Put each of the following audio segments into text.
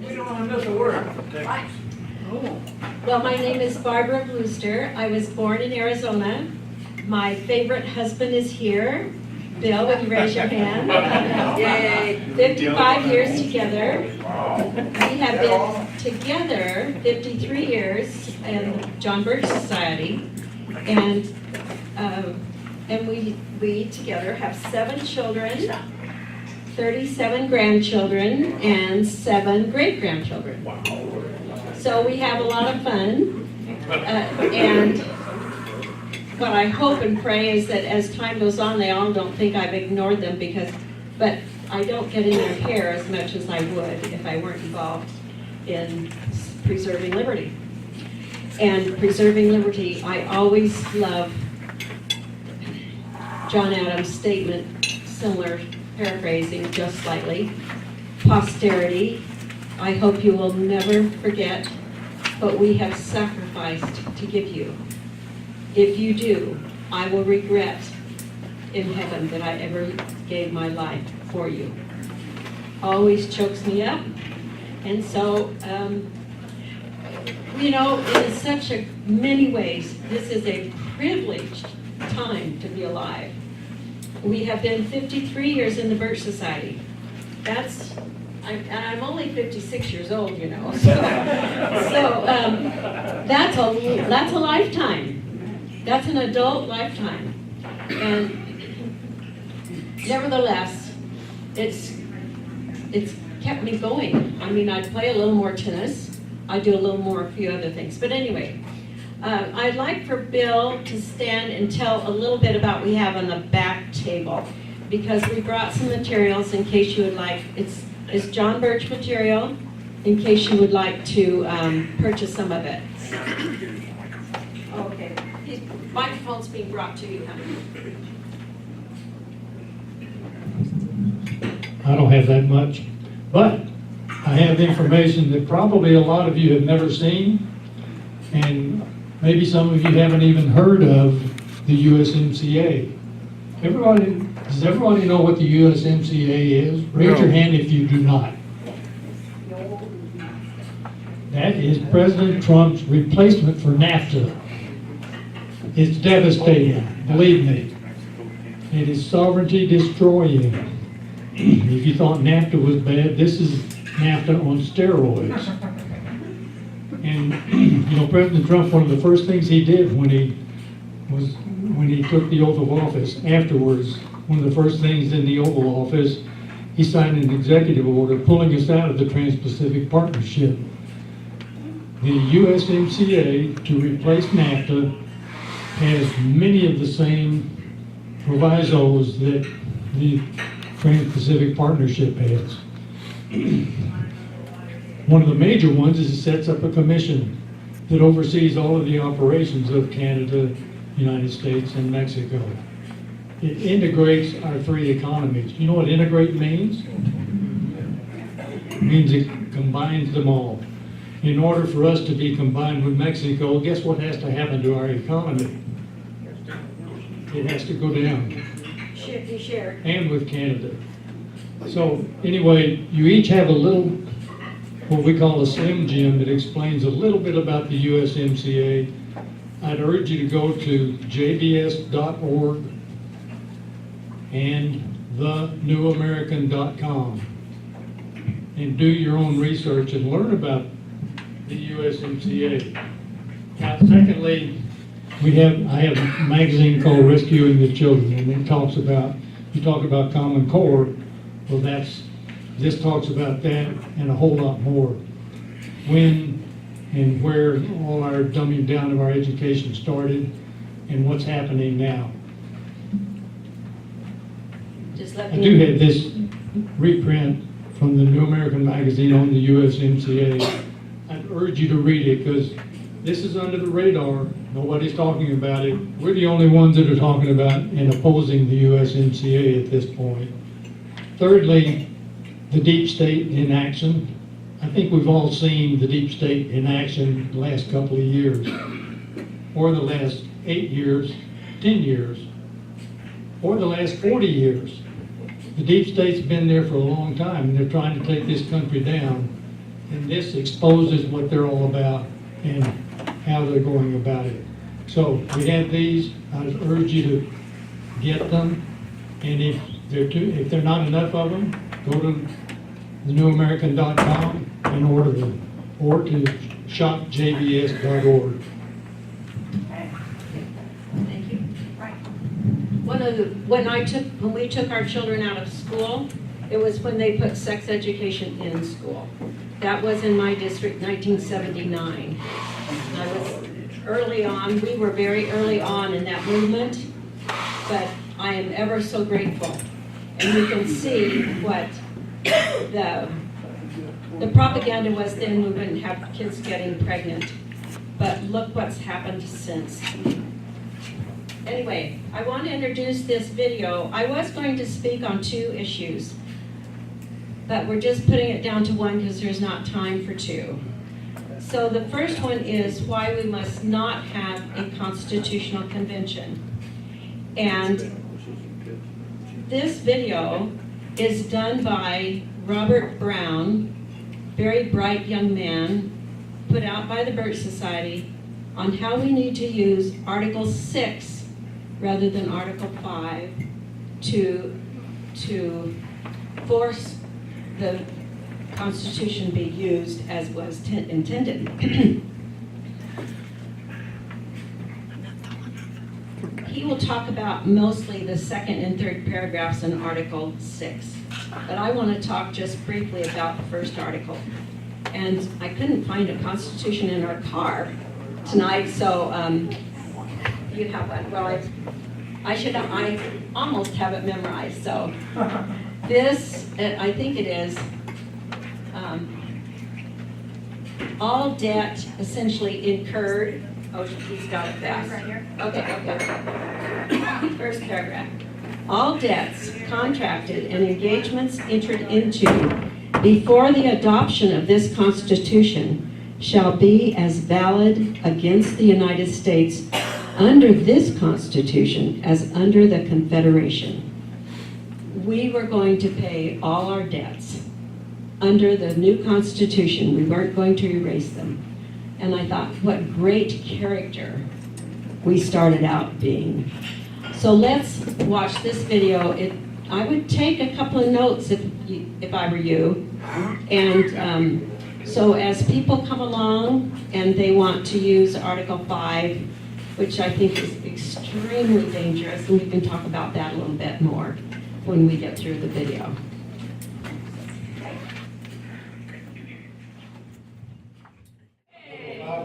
We don't want to miss a word. Well, my name is Barbara Brewster. I was born in Arizona. My favorite husband is here. Bill, will you raise your hand? Yay. 55 years together. We have been together 53 years in John Birch Society. And we together have 7 children, 37 grandchildren, and 7 great-grandchildren. So we have a lot of fun. And what I hope and pray is that as time goes on, they all don't think I've ignored them but I don't get in their hair as much as I would if I weren't involved in preserving liberty. And preserving liberty, I always love John Adams' statement, similar, paraphrasing just slightly. Posterity, I hope you will never forget what we have sacrificed to give you. If you do, I will regret in heaven that I ever gave my life for you. Always chokes me up. And so, in such many ways, this is a privileged time to be alive. We have been 53 years in the Birch Society. I'm only 56 years old, so that's a lifetime. That's an adult lifetime. And nevertheless, it's kept me going. I mean, I play a little more tennis. I do a few other things. But anyway, I'd like for Bill to stand and tell a little bit about what we have on the back table, because we brought some materials in case you would like. It's John Birch material, in case you would like to purchase some of it. Okay. The microphone's being brought to you, honey. I don't have that much, but I have information that probably a lot of you have never seen, and maybe some of you haven't even heard of the USMCA. Does everybody know what the USMCA is? Raise your hand if you do not. That is President Trump's replacement for NAFTA. It's devastating, believe me. It is sovereignty destroying. If you thought NAFTA was bad, this is NAFTA on steroids. And President Trump, one of the first things he did when he took the oath of office, afterwards, one of the first things in the Oval Office, he signed an executive order pulling us out of the Trans-Pacific Partnership. The USMCA, to replace NAFTA, has many of the same provisos that the Trans-Pacific Partnership has. One of the major ones is it sets up a commission that oversees all of the operations of Canada, United States, and Mexico. It integrates our 3 economies. You know what integrate means? It means it combines them all. In order for us to be combined with Mexico, guess what has to happen to our economy? It has to go down. Share. And with Canada. So anyway, you each have a little, what we call a Slim Jim, that explains a little bit about the USMCA. I'd urge you to go to jbs.org and thenewamerican.com and do your own research and learn about the USMCA. Now, secondly, I have a magazine called Rescuing the Children, and it talks about, you talk about Common Core, well this talks about that and a whole lot more. When and where all our dumbing down of our education started and what's happening now. I do have this reprint from the New American magazine on the USMCA. I'd urge you to read it because this is under the radar. Nobody's talking about it. We're the only ones that are talking about and opposing the USMCA at this point. Thirdly, the deep state in action. I think we've all seen the deep state in action the last couple of years, or the last 8 years, 10 years, or the last 40 years. The deep state's been there for a long time, and they're trying to take this country down. And this exposes what they're all about and how they're going about it. So we have these. I urge you to get them. And if there are not enough of them, go to thenewamerican.com and order them, or to shopjbs.org. Thank you. When we took our children out of school, it was when they put sex education in school. That was in my district, 1979. I was early on. We were very early on in that movement, but I am ever so grateful. And you can see what the propaganda was then. We wouldn't have kids getting pregnant. But look what's happened since. Anyway, I want to introduce this video. I was going to speak on 2 issues, but we're just putting it down to 1 because there's not time for 2. So the first one is why we must not have a constitutional convention. And this video is done by Robert Brown, very bright young man, put out by the Birch Society on how we need to use Article 6 rather than Article 5 to force the Constitution be used as was intended. He will talk about mostly the 2nd and 3rd paragraphs in Article 6, but I want to talk just briefly about the first article. And I couldn't find a Constitution in our car tonight, so you have one. Well, I almost have it memorized. So this, I think it is, all debt essentially incurred. Oh, he's got it fast. Right here. Okay. First paragraph. All debts contracted and engagements entered into before the adoption of this Constitution shall be as valid against the United States under this Constitution as under the Confederation. We were going to pay all our debts under the new Constitution. We weren't going to erase them. And I thought, what great character we started out being. So let's watch this video. I would take a couple of notes if I were you. And so as people come along and they want to use Article 5, which I think is extremely dangerous, and we can talk about that a little bit more when we get through the video.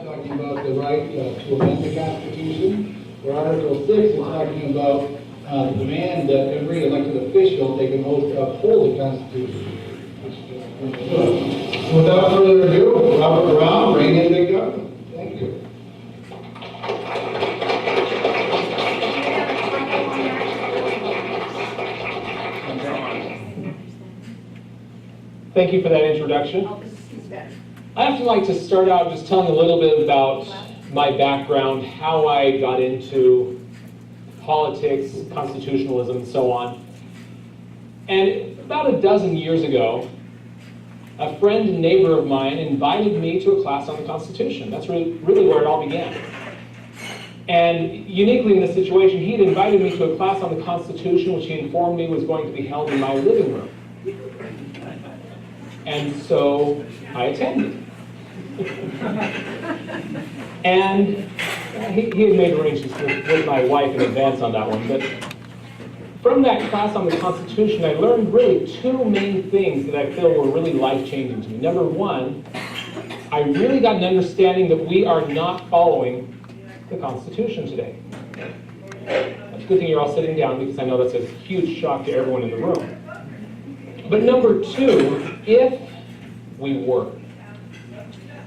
Talking about the right to amend the Constitution, where Article 6 is talking about the demand that every elected official take an oath to uphold the Constitution. Without further ado, Robert Brown, reign in big government. Thank you. Thank you for that introduction. I often like to start out just telling a little bit about my background, how I got into politics, constitutionalism, and so on. And about a dozen years ago, a friend and neighbor of mine invited me to a class on the Constitution. That's really where it all began. And uniquely in this situation, he had invited me to a class on the Constitution, which he informed me was going to be held in my living room. And so I attended. And he had made arrangements with my wife in advance on that one. But from that class on the Constitution, I learned really 2 main things that I feel were really life-changing to me. Number 1, I really got an understanding that we are not following the Constitution today. It's a good thing you're all sitting down, because I know that's a huge shock to everyone in the room. But number 2, if we were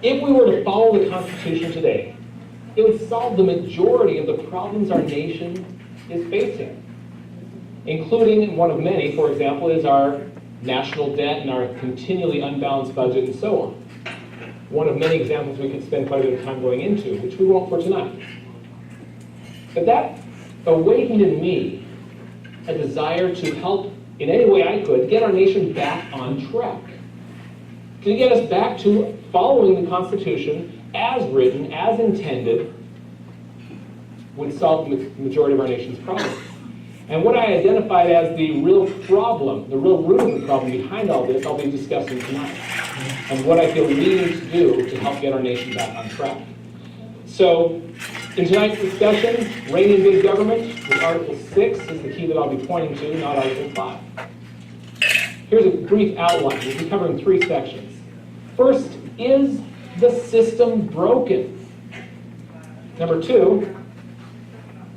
to follow the Constitution today, it would solve the majority of the problems our nation is facing, including one of many, for example, is our national debt and our continually unbalanced budget and so on. One of many examples we could spend quite a bit of time going into, which we won't for tonight. But that awakened in me a desire to help in any way I could get our nation back on track. to get us back to following the Constitution as written, as intended, would solve the majority of our nation's problems. And what I identified as the real problem, the real root of the problem behind all this, I'll be discussing tonight. And what I feel we need to do to help get our nation back on track. So, in tonight's discussion, reign in big government, with Article 6 is the key that I'll be pointing to, not Article 5. Here's a brief outline. We'll be covering 3 sections. First, is the system broken? Number 2,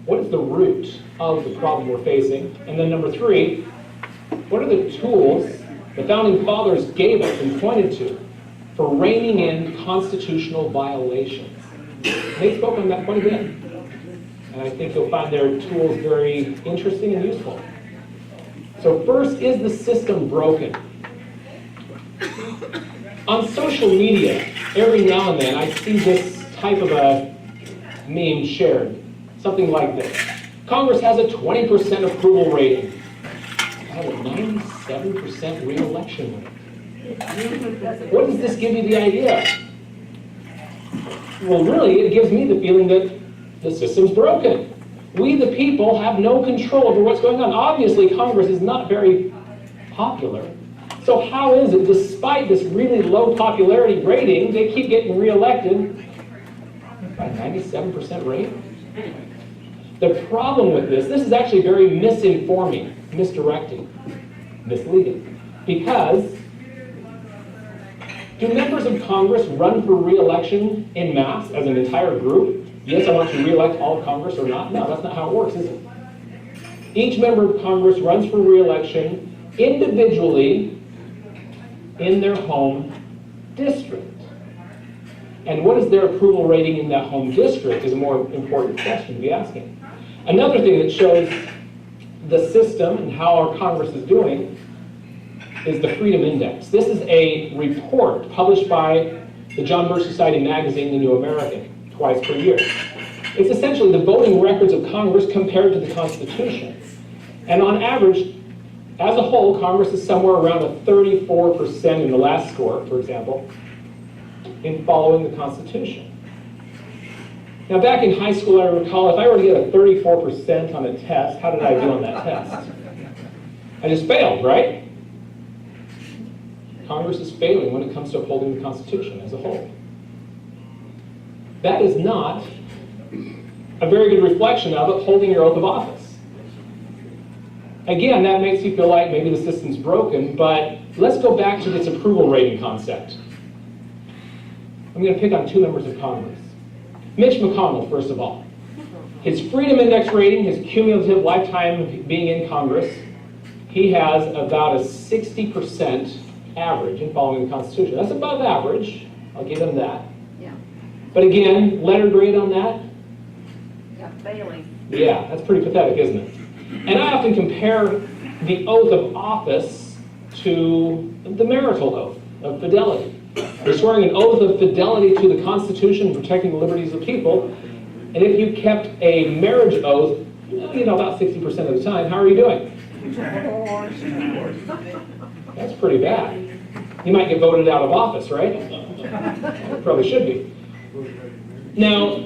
what is the root of the problem we're facing? And then number 3, what are the tools the Founding Fathers gave us and pointed to for reining in constitutional violations? They spoke on that quite a bit. And I think you'll find their tools very interesting and useful. So first, is the system broken? On social media, every now and then, I see this type of a meme shared. Something like this. Congress has a 20% approval rating. I have a 97% re-election rate. What does this give you the idea? Well, really, it gives me the feeling that the system's broken. We, the people, have no control over what's going on. Obviously, Congress is not very popular. So how is it, despite this really low popularity rating, they keep getting re-elected by 97% rate? The problem with this is actually very misinforming, misdirecting, misleading. Because do members of Congress run for re-election en masse as an entire group? Yes, I want to re-elect all of Congress or not? No, that's not how it works, is it? Each member of Congress runs for re-election individually in their home district. And what is their approval rating in that home district is a more important question to be asking. Another thing that shows the system and how our Congress is doing is the Freedom Index. This is a report published by the John Birch Society magazine, The New American, twice per year. It's essentially the voting records of Congress compared to the Constitution. And on average, as a whole, Congress is somewhere around a 34% in the last score, for example, in following the Constitution. Now, back in high school, I recall, if I were to get a 34% on a test, how did I do on that test? I just failed, right? Congress is failing when it comes to upholding the Constitution as a whole. That is not a very good reflection of upholding your oath of office. Again, that makes you feel like maybe the system's broken, but let's go back to this approval rating concept. I'm going to pick on 2 members of Congress. Mitch McConnell, first of all. His Freedom Index rating, his cumulative lifetime of being in Congress, he has about a 60% average in following the Constitution. That's above average. I'll give him that. Yeah. But again, letter grade on that? Yeah, failing. Yeah, that's pretty pathetic, isn't it? And I often compare the oath of office to the marital oath of fidelity. You're swearing an oath of fidelity to the Constitution, protecting the liberties of the people. And if you kept a marriage oath, about 60% of the time, how are you doing? That's pretty bad. You might get voted out of office, right? Probably should be. Now,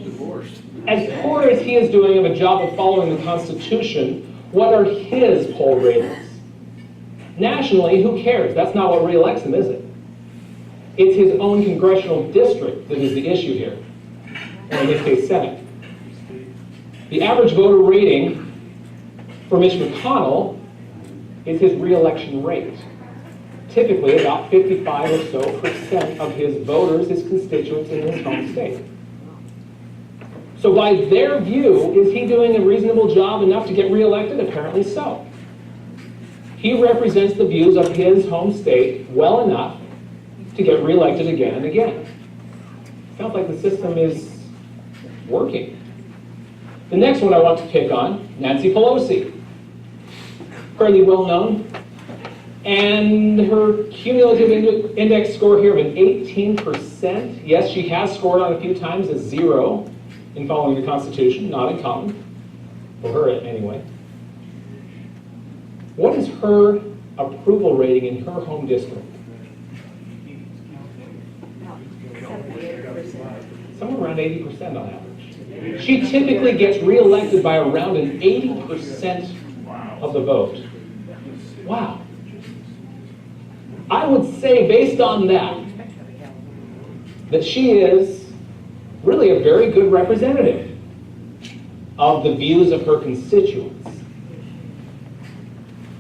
as poor as he is doing of a job of following the Constitution, what are his poll ratings? Nationally, who cares? That's not what re-elects him, is it? It's his own congressional district that is the issue here, or in this case, Senate. The average voter rating for Mitch McConnell is his re-election rate. Typically, about 55 or so% of his voters, his constituents in his home state. So by their view, is he doing a reasonable job enough to get re-elected? Apparently so. He represents the views of his home state well enough to get re-elected again and again. Sounds like the system is working. The next one I want to pick on, Nancy Pelosi. Fairly well known. And her cumulative index score here of an 18%. Yes, she has scored on a few times a 0 in following the Constitution, not uncommon. For her, anyway. What is her approval rating in her home district? Somewhere around 80% on average. She typically gets reelected by around an 80% of the vote. Wow. I would say, based on that she is really a very good representative of the views of her constituents.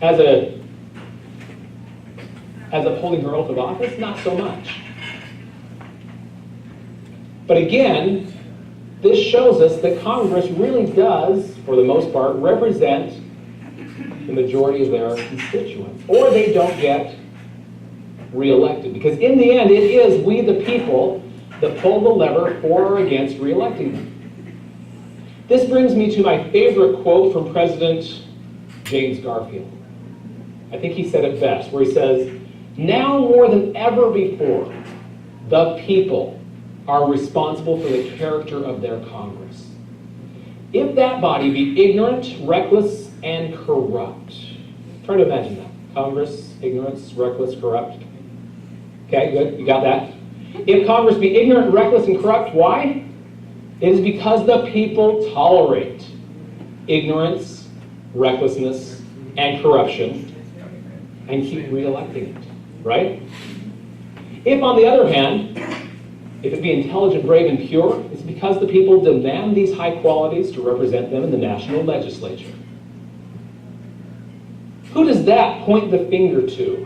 As upholding her oath of office, not so much. But again, this shows us that Congress really does, for the most part, represent the majority of their constituents, or they don't get reelected. Because in the end, it is we the people that pull the lever for or against reelecting them. This brings me to my favorite quote from President James Garfield. I think he said it best, where he says, "Now more than ever before, the people are responsible for the character of their Congress. If that body be ignorant, reckless, and corrupt." Try to imagine that. Congress, ignorance, reckless, corrupt. Okay, good, you got that? If Congress be ignorant, reckless, and corrupt, why? It is because the people tolerate ignorance, recklessness, and corruption and keep re-electing it, right? If, on the other hand, if it be intelligent, brave, and pure, it's because the people demand these high qualities to represent them in the national legislature. Who does that point the finger to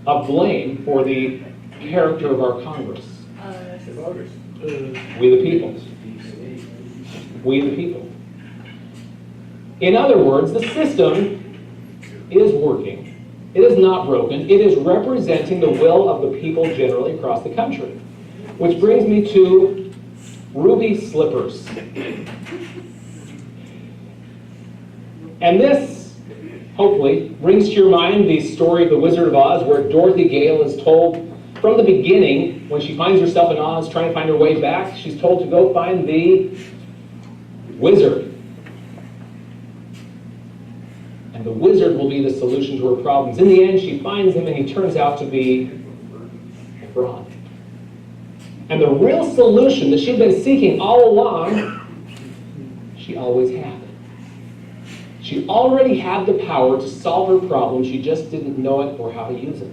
of blame for the character of our Congress? We the people. We the people. In other words, the system is working. It is not broken. It is representing the will of the people generally across the country. Which brings me to ruby slippers. And this, hopefully, brings to your mind the story of the Wizard of Oz, where Dorothy Gale is told from the beginning, when she finds herself in Oz trying to find her way back, she's told to go find the wizard. And the wizard will be the solution to her problems. In the end, she finds him, and he turns out to be a fraud. And the real solution that she'd been seeking all along, she always had. She already had the power to solve her problem, she just didn't know it or how to use it.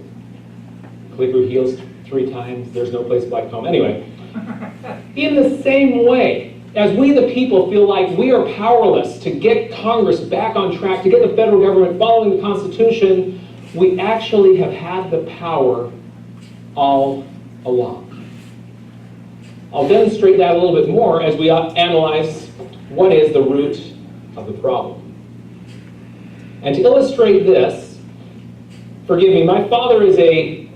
Click your heels 3 times, there's no place like home. Anyway, in the same way, as we the people feel like we are powerless to get Congress back on track, to get the federal government following the Constitution, we actually have had the power all along. I'll demonstrate that a little bit more as we analyze what is the root of the problem. And to illustrate this, forgive me, my father is a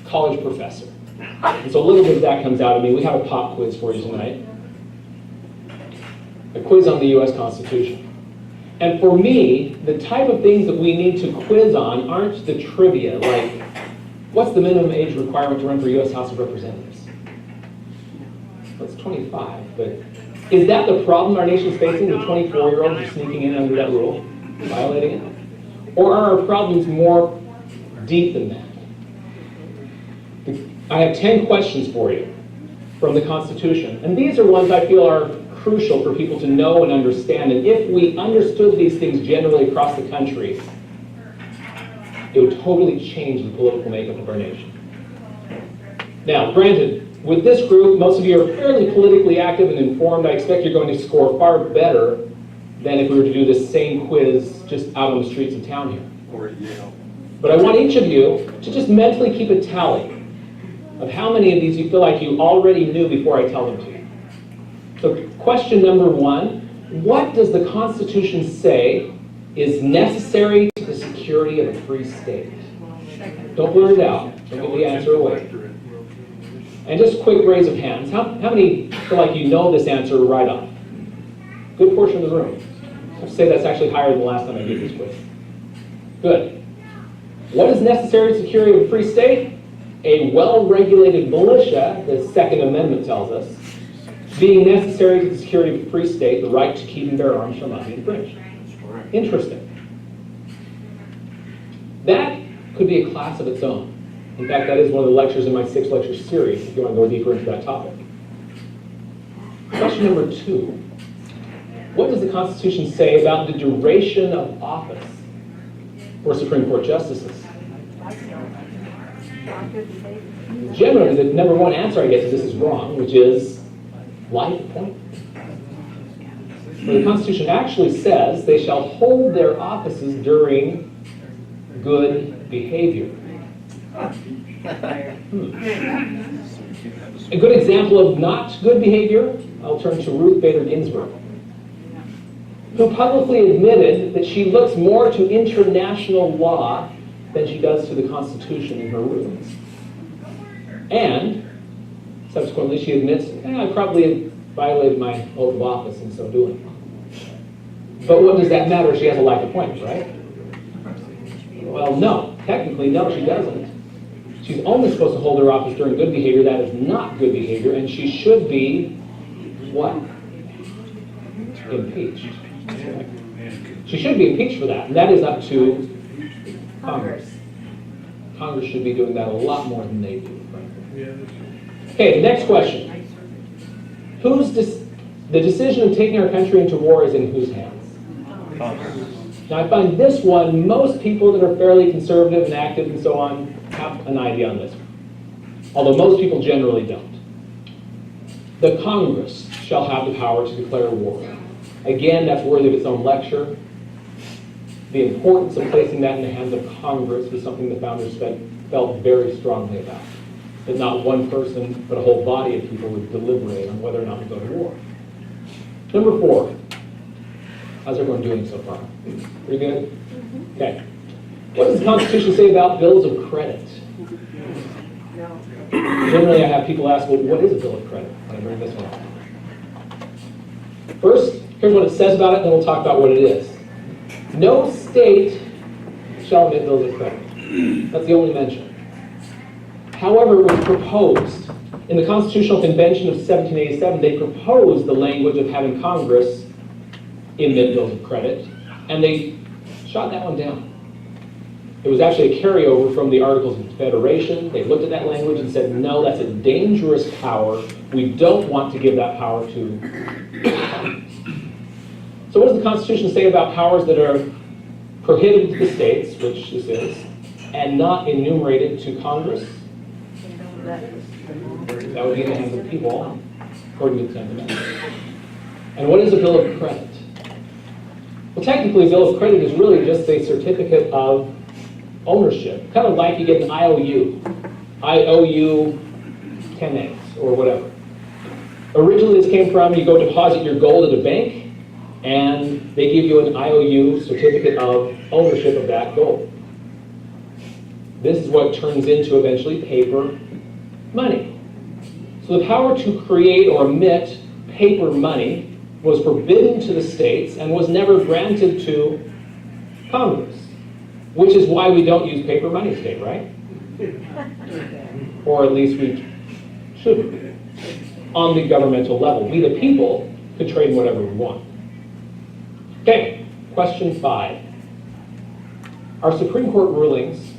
college professor. And so a little bit of that comes out of me. We have a pop quiz for you tonight. A quiz on the U.S. Constitution. And for me, the type of things that we need to quiz on aren't the trivia, like, what's the minimum age requirement to run for U.S. House of Representatives? Well, it's 25, but is that the problem our nation's facing, the 24-year-olds are sneaking in under that rule, violating it? Or are our problems more deep than that? I have 10 questions for you from the Constitution, and these are ones I feel are crucial for people to know and understand, and if we understood these things generally across the country, it would totally change the political makeup of our nation. Now, granted, with this group, most of you are fairly politically active and informed. I expect you're going to score far better than if we were to do this same quiz just out on the streets of town here. But I want each of you to just mentally keep a tally of how many of these you feel like you already knew before I tell them to you. So question number 1, what does the Constitution say is necessary to the security of a free state? Don't blur it out. Don't give the answer away. And just quick raise of hands. How many feel like you know this answer right off? Good portion of the room. I have to say that's actually higher than the last time I did this quiz. Good. What is necessary to the security of a free state? A well-regulated militia, the Second Amendment tells us, being necessary to the security of a free state, the right to keep and bear arms shall not be infringed. Interesting. That could be a class of its own. In fact, that is one of the lectures in my 6-lecture series, if you want to go deeper into that topic. Question number 2. What does the Constitution say about the duration of office for Supreme Court justices? Generally, the number one answer I get to this is wrong, which is life appointment. Well, the Constitution actually says they shall hold their offices during good behavior. A good example of not good behavior, I'll turn to Ruth Bader Ginsburg, who publicly admitted that she looks more to international law than she does to the Constitution in her rulings. And subsequently she admits, I probably violated my oath of office in so doing. But what does that matter? She has a life appointment, right? Well, no. Technically, no, she doesn't. She's only supposed to hold her office during good behavior. That is not good behavior, and she should be, what? Impeached. She should be impeached for that, and that is up to Congress. Congress should be doing that a lot more than they do, frankly. Okay, the next question. The decision of taking our country into war is in whose hands? Now, I find this one, most people that are fairly conservative and active and so on have an idea on this one, although most people generally don't. The Congress shall have the power to declare war. Again, that's worthy of its own lecture. The importance of placing that in the hands of Congress was something the founders felt very strongly about. That not one person, but a whole body of people would deliberate on whether or not to go to war. Number 4. How's everyone doing so far? Pretty good? Okay. What does the Constitution say about bills of credit? Generally, I have people ask, well, what is a bill of credit? When I bring this one up. First, here's what it says about it, then we'll talk about what it is. No state shall emit bills of credit. That's the only mention. However, it was proposed. In the Constitutional Convention of 1787, they proposed the language of having Congress emit bills of credit, and they shot that one down. It was actually a carryover from the Articles of Confederation. They looked at that language and said, no, that's a dangerous power. We don't want to give that power to Congress. So what does the Constitution say about powers that are prohibited to the states, which this is, and not enumerated to Congress? That would be in the hands of the people, according to the 10th Amendment. And what is a bill of credit? Well, technically, a bill of credit is really just a certificate of ownership, kind of like you get an IOU. I owe you 10 eggs, or whatever. Originally, this came from, you go deposit your gold at a bank, and they give you an IOU, certificate of ownership of that gold. This is what turns into, eventually, paper money. So the power to create or emit paper money was forbidden to the states and was never granted to Congress, which is why we don't use paper money today, right? Or at least we shouldn't. On the governmental level, we the people could trade whatever we want. Okay, question 5. Are Supreme Court rulings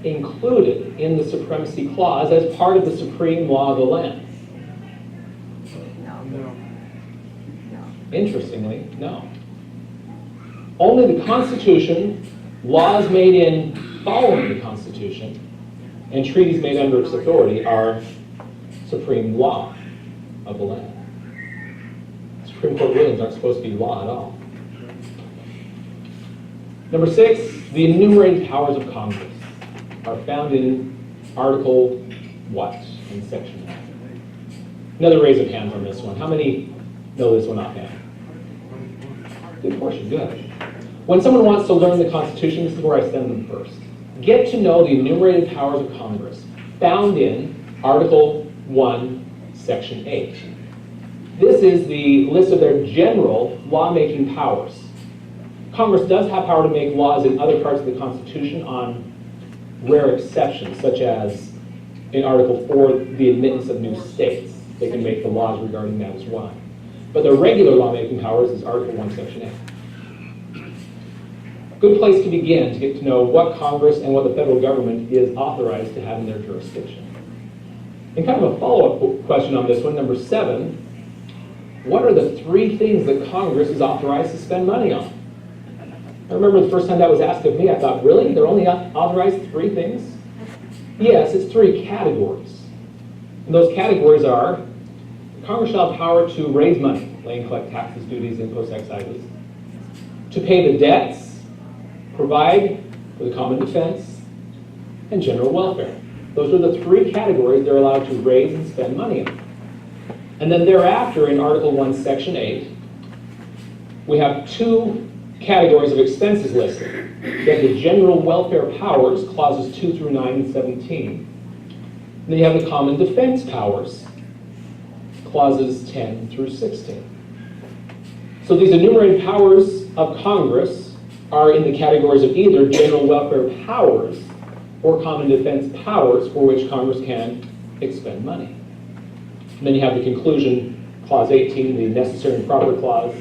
included in the Supremacy Clause as part of the supreme law of the land? Interestingly, no. Only the Constitution, laws made in following the Constitution, and treaties made under its authority are supreme law of the land. Supreme Court rulings aren't supposed to be law at all. Number 6, the enumerated powers of Congress are found in Article what in Section 1? Another raise of hands on this one. How many know this one offhand? Good portion, good. When someone wants to learn the Constitution, this is where I send them first. Get to know the enumerated powers of Congress found in Article 1, Section 8. This is the list of their general lawmaking powers. Congress does have power to make laws in other parts of the Constitution on rare exceptions, such as in Article 4, the admittance of new states. They can make the laws regarding that as well. But their regular lawmaking powers is Article 1, Section 8. Good place to begin to get to know what Congress and what the federal government is authorized to have in their jurisdiction. And kind of a follow-up question on this one, number 7, what are the 3 things that Congress is authorized to spend money on? I remember the first time that was asked of me, I thought, really? They're only authorized 3 things? Yes, it's 3 categories. And those categories are, Congress shall have power to raise money, lay and collect taxes, duties, imposts, excises, to pay the debts, provide for the common defense, and general welfare. Those are the 3 categories they're allowed to raise and spend money on. And then thereafter, in Article 1, Section 8, we have 2 categories of expenses listed. You have the general welfare powers, clauses 2 through 9 and 17. And then you have the common defense powers, clauses 10 through 16. So these enumerated powers of Congress are in the categories of either general welfare powers or common defense powers for which Congress can expend money. And then you have the conclusion, clause 18, the necessary and proper clause,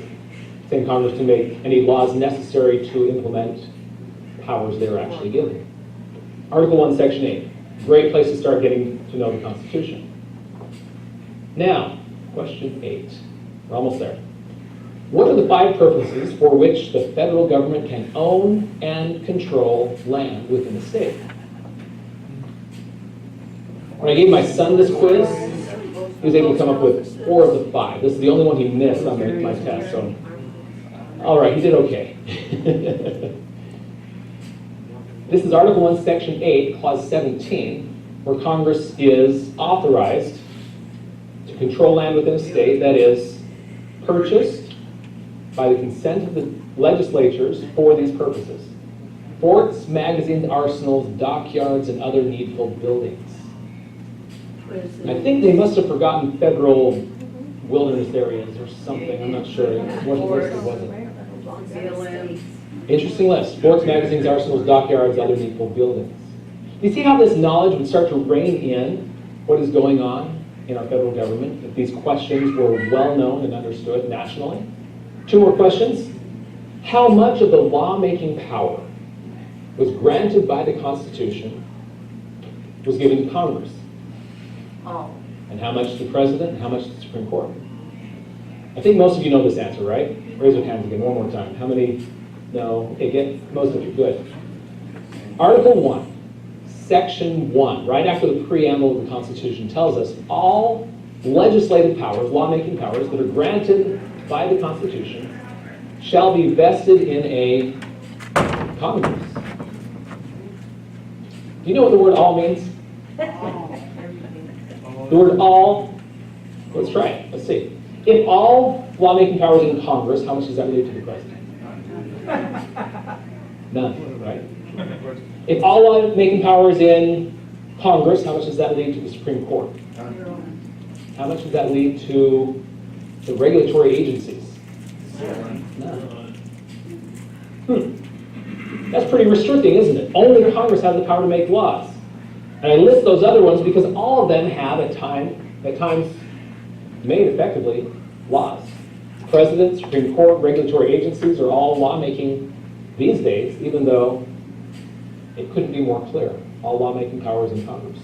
saying Congress can make any laws necessary to implement powers they're actually given. Article 1, Section 8, great place to start getting to know the Constitution. Now, question 8. We're almost there. What are the 5 purposes for which the federal government can own and control land within the state? When I gave my son this quiz, he was able to come up with 4 of the 5. This is the only one he missed on my test, so all right, he did okay. This is Article 1, Section 8, Clause 17, where Congress is authorized to control land within a state that is purchased by the consent of the legislatures for these purposes. Forts, magazines, arsenals, dockyards, and other needful buildings. And I think they must have forgotten federal wilderness areas or something. I'm not sure. It wasn't listed, was it? Interesting list. Forts, magazines, arsenals, dockyards, other needful buildings. Do you see how this knowledge would start to rein in what is going on in our federal government? If these questions were well known and understood nationally. 2 more questions. How much of the lawmaking power was granted by the Constitution was given to Congress? Oh. And how much to the President and how much to the Supreme Court? I think most of you know this answer, right? Raise your hands again one more time. How many? No? Okay, get most of you. Good. Article 1, Section 1, right after the preamble of the Constitution, tells us all legislative powers, lawmaking powers that are granted by the Constitution shall be vested in a Congress. Do you know what the word all means? The word all, let's try it. Let's see. If all lawmaking powers in Congress, how much does that leave to the President? None, right? If all lawmaking powers in Congress, how much does that leave to the Supreme Court? How much does that leave to the regulatory agencies? None. That's pretty restricting, isn't it? Only Congress has the power to make laws. And I list those other ones because all of them have at times made effectively laws. President, Supreme Court, regulatory agencies are all lawmaking these days, even though it couldn't be more clear. All lawmaking powers in Congress.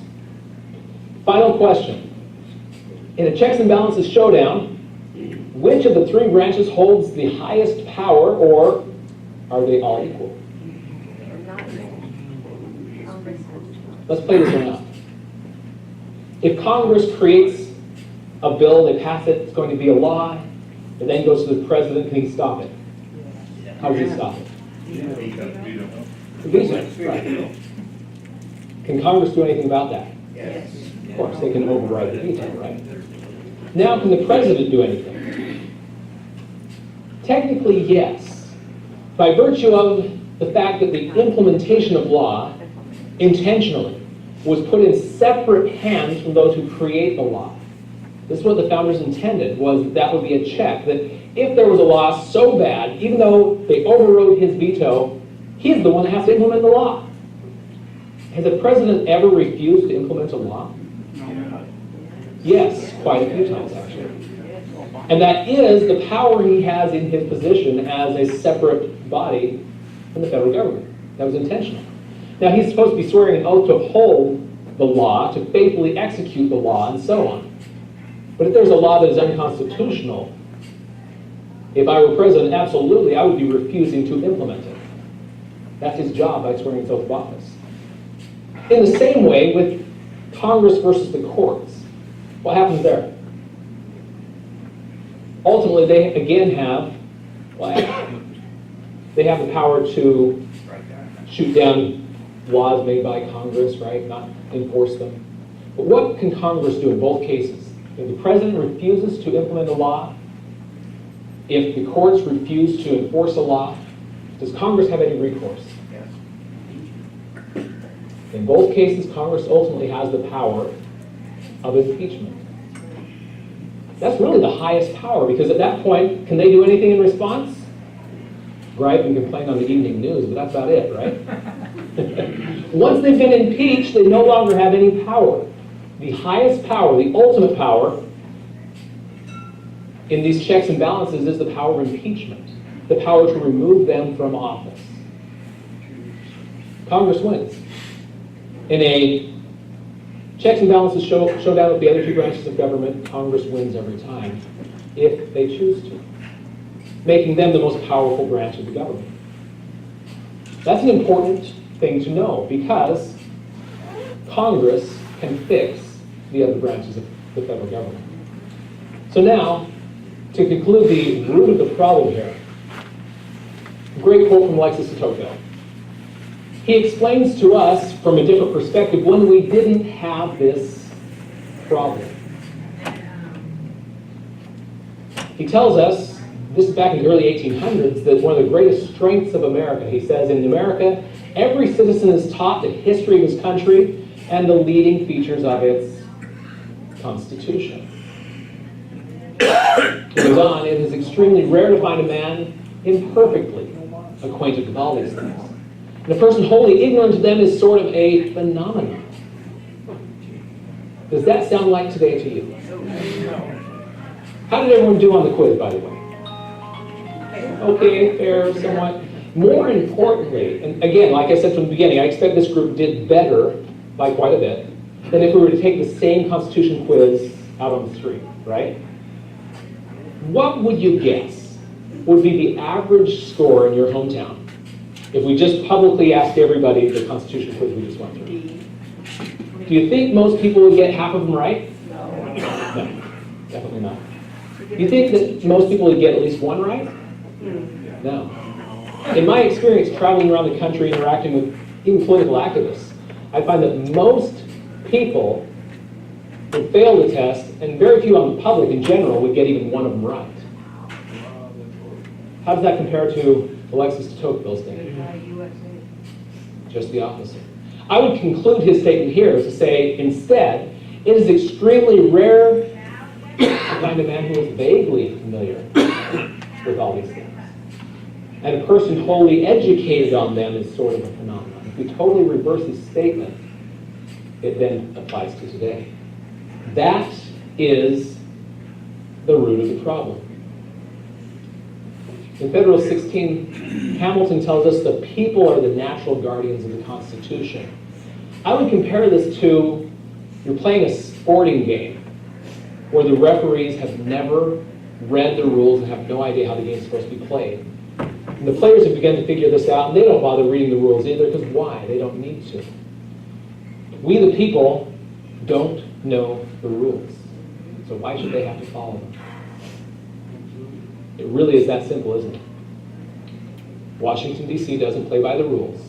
Final question. In a checks and balances showdown, which of the 3 branches holds the highest power, or are they all equal? Let's play this one out. If Congress creates a bill, they pass it, it's going to be a law, it then goes to the President, can he stop it? How does he stop it? The veto, right. Can Congress do anything about that? Yes. Of course, they can override the veto, right? Now, can the President do anything? Technically, yes. By virtue of the fact that the implementation of law intentionally was put in separate hands from those who create the law. This is what the founders intended, was that would be a check, that if there was a law so bad, even though they overrode his veto, he's the one that has to implement the law. Has a president ever refused to implement a law? Yes, quite a few times actually. And that is the power he has in his position as a separate body from the federal government. That was intentional. Now he's supposed to be swearing an oath to uphold the law, to faithfully execute the law, and so on. But if there's a law that is unconstitutional, If I were president, absolutely, I would be refusing to implement it. That's his job by swearing his oath of office. In the same way with Congress versus the courts, what happens there? Ultimately, they again have, they have the power to shoot down laws made by Congress, right? Not enforce them. But what can Congress do in both cases? If the president refuses to implement a law, if the courts refuse to enforce a law, does Congress have any recourse? Yes. In both cases, Congress ultimately has the power of impeachment. That's really the highest power, because at that point, can they do anything in response? Gripe and complain on the evening news, but that's about it, right? Once they've been impeached, they no longer have any power. The highest power, the ultimate power in these checks and balances is the power of impeachment, the power to remove them from office. Congress wins. In a checks and balances showdown with the other two branches of government, Congress wins every time, if they choose to, making them the most powerful branch of the government. That's an important thing to know, because Congress can fix the other branches of the federal government. So now, to conclude the root of the problem here, a great quote from Alexis de Tocqueville. He explains to us from a different perspective when we didn't have this problem. He tells us, this is back in the early 1800s, that one of the greatest strengths of America, he says, in America, every citizen is taught the history of his country and the leading features of its Constitution. He goes on, it is extremely rare to find a man imperfectly acquainted with all these things. And a person wholly ignorant of them is sort of a phenomenon. Does that sound like today to you? How did everyone do on the quiz, by the way? Okay, fair, somewhat. More importantly, and again, like I said from the beginning, I expect this group did better by quite a bit than if we were to take the same Constitution quiz out on the street, right? What would you guess would be the average score in your hometown if we just publicly asked everybody the Constitution quiz we just went through? Do you think most people would get half of them right? No, definitely not. Do you think that most people would get at least one right? No. In my experience traveling around the country, interacting with even political activists, I find that most people would fail the test, and very few on the public in general would get even one of them right. How does that compare to Alexis de Tocqueville's statement? Just the opposite. I would conclude his statement here to say, instead, it is extremely rare to find a man who is vaguely familiar with all these things. And a person wholly educated on them is sort of a phenomenon. If we totally reverse his statement, it then applies to today. That is the root of the problem. In Federal 16, Hamilton tells us the people are the natural guardians of the Constitution. I would compare this to you're playing a sporting game where the referees have never read the rules and have no idea how the game is supposed to be played. And the players have begun to figure this out, and they don't bother reading the rules either, because why? They don't need to. We, the people, don't know the rules. So why should they have to follow them? It really is that simple, isn't it? Washington, D.C. doesn't play by the rules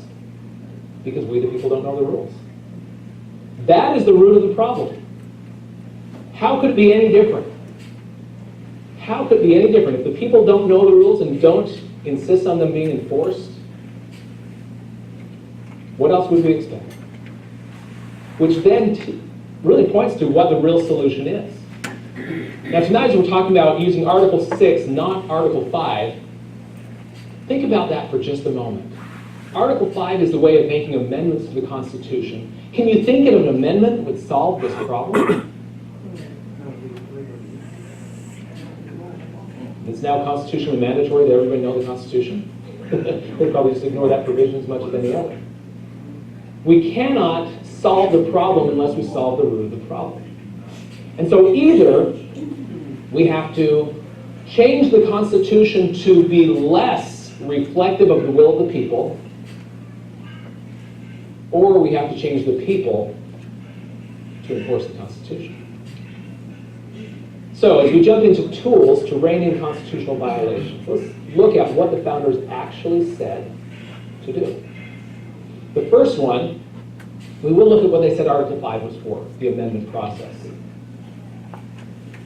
because we, the people, don't know the rules. That is the root of the problem. How could it be any different? How could it be any different? If the people don't know the rules and don't insist on them being enforced, what else would we expect? Which then really points to what the real solution is. Now tonight, as we're talking about using Article 6, not Article 5, think about that for just a moment. Article 5 is the way of making amendments to the Constitution. Can you think of an amendment that would solve this problem? It's now constitutionally mandatory that everybody know the Constitution. They'd probably just ignore that provision as much as any other. We cannot solve the problem unless we solve the root of the problem. And so either we have to change the Constitution to be less reflective of the will of the people, or we have to change the people to enforce the Constitution. So as we jump into tools to rein in constitutional violations, let's look at what the founders actually said to do. The first one, we will look at what they said Article 5 was for, the amendment process.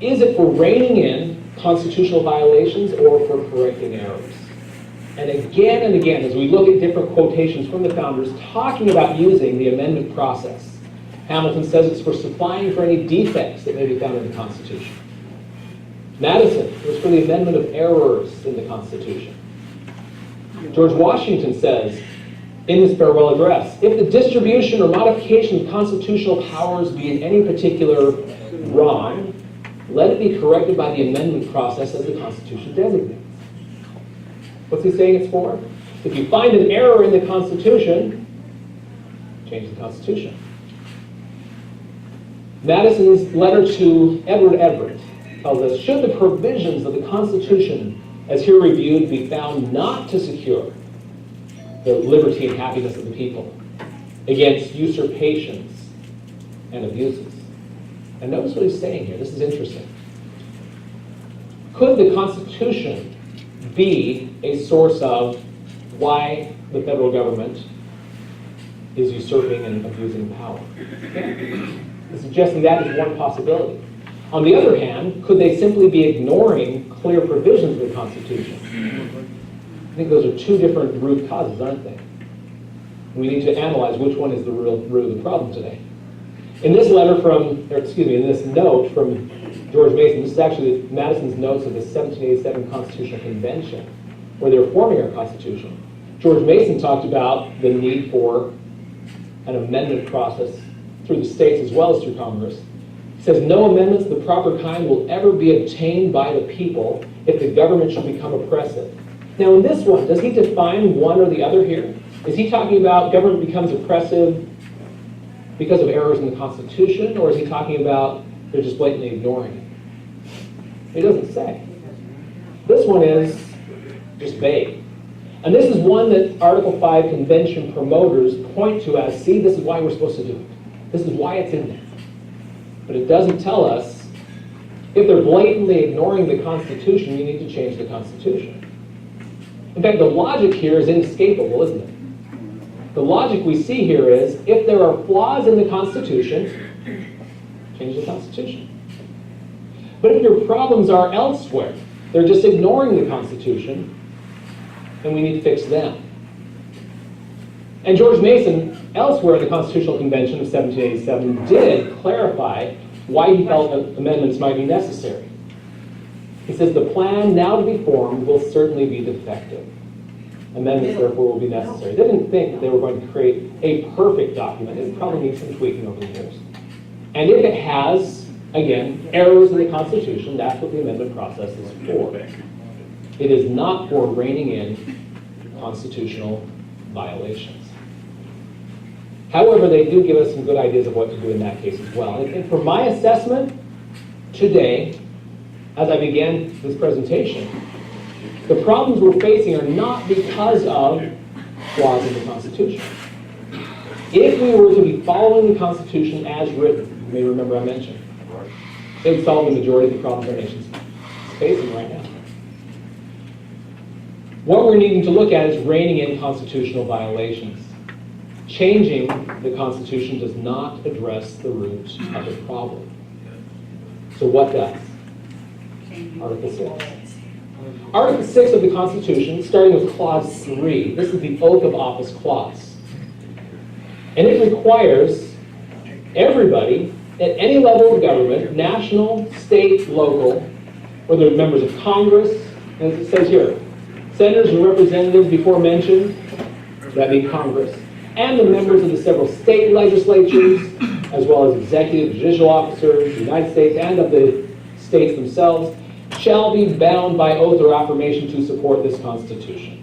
Is it for reining in constitutional violations or for correcting errors? And again, as we look at different quotations from the founders talking about using the amendment process, Hamilton says it's for supplying for any defects that may be found in the Constitution. Madison was for the amendment of errors in the Constitution. George Washington says in his farewell address, if the distribution or modification of constitutional powers be in any particular wrong, let it be corrected by the amendment process as the Constitution designates. What's he saying it's for? If you find an error in the Constitution, change the Constitution. Madison's letter to Edward Everett tells us, should the provisions of the Constitution as here reviewed be found not to secure the liberty and happiness of the people against usurpations and abuses. And notice what he's saying here. This is interesting. Could the Constitution be a source of why the federal government is usurping and abusing power? He's suggesting that is one possibility. On the other hand, could they simply be ignoring clear provisions of the Constitution? I think those are two different root causes, aren't they? We need to analyze which one is the real root of the problem today. In this letter from, in this note from George Mason, this is actually Madison's notes of the 1787 Constitutional Convention, where they were forming our Constitution. George Mason talked about the need for an amendment process through the states as well as through Congress. He says, no amendments of the proper kind will ever be obtained by the people if the government should become oppressive. Now in this one, does he define one or the other here? Is he talking about government becomes oppressive because of errors in the Constitution, or is he talking about they're just blatantly ignoring it? He doesn't say. This one is just vague. And this is one that Article 5 Convention promoters point to as, see, this is why we're supposed to do it. This is why it's in there. But it doesn't tell us, if they're blatantly ignoring the Constitution, you need to change the Constitution. In fact, the logic here is inescapable, isn't it? The logic we see here is, if there are flaws in the Constitution, change the Constitution. But if your problems are elsewhere, they're just ignoring the Constitution, then we need to fix them. And George Mason, elsewhere in the Constitutional Convention of 1787, did clarify why he felt amendments might be necessary. He says, the plan now to be formed will certainly be defective. Amendments, therefore, will be necessary. They didn't think that they were going to create a perfect document. It probably needs some tweaking over the years. And if it has, again, errors in the Constitution, that's what the amendment process is for. It is not for reining in constitutional violations. However, they do give us some good ideas of what to do in that case as well. And for my assessment today, as I began this presentation, the problems we're facing are not because of flaws in the Constitution. If we were to be following the Constitution as written, you may remember I mentioned, it would solve the majority of the problems our nation's facing right now. What we're needing to look at is reining in constitutional violations. Changing the Constitution does not address the root of the problem. So what does? Article 6. Article 6 of the Constitution, starting with Clause 3, this is the oath of office clause. And it requires everybody at any level of government, national, state, local, whether they're members of Congress, and as it says here, senators and representatives before mentioned, that be Congress, and the members of the several state legislatures, as well as executive, judicial officers, the United States, and of the states themselves, shall be bound by oath or affirmation to support this Constitution.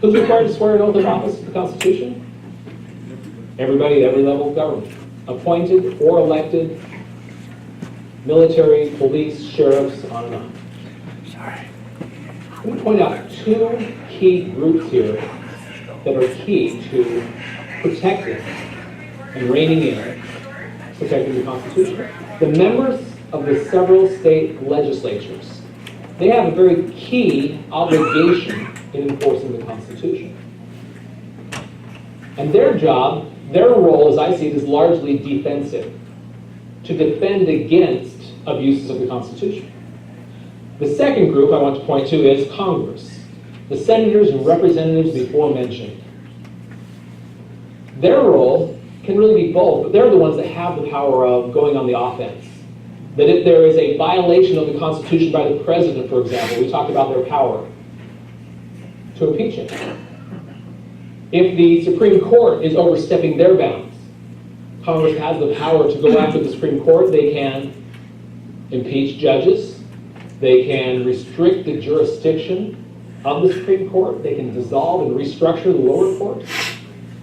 Who's required to swear an oath of office to the Constitution? Everybody at every level of government, appointed or elected, military, police, sheriffs, on and on. Let me point out two key groups here that are key to protecting and reining in, protecting the Constitution. The members of the several state legislatures. They have a very key obligation in enforcing the Constitution. And their job, their role, as I see it, is largely defensive, to defend against abuses of the Constitution. The second group I want to point to is Congress, the senators and representatives before mentioned. Their role can really be both, but they're the ones that have the power of going on the offense. That if there is a violation of the Constitution by the president, for example, we talked about their power to impeach him. If the Supreme Court is overstepping their bounds, Congress has the power to go after the Supreme Court. They can impeach judges. They can restrict the jurisdiction of the Supreme Court. They can dissolve and restructure the lower courts.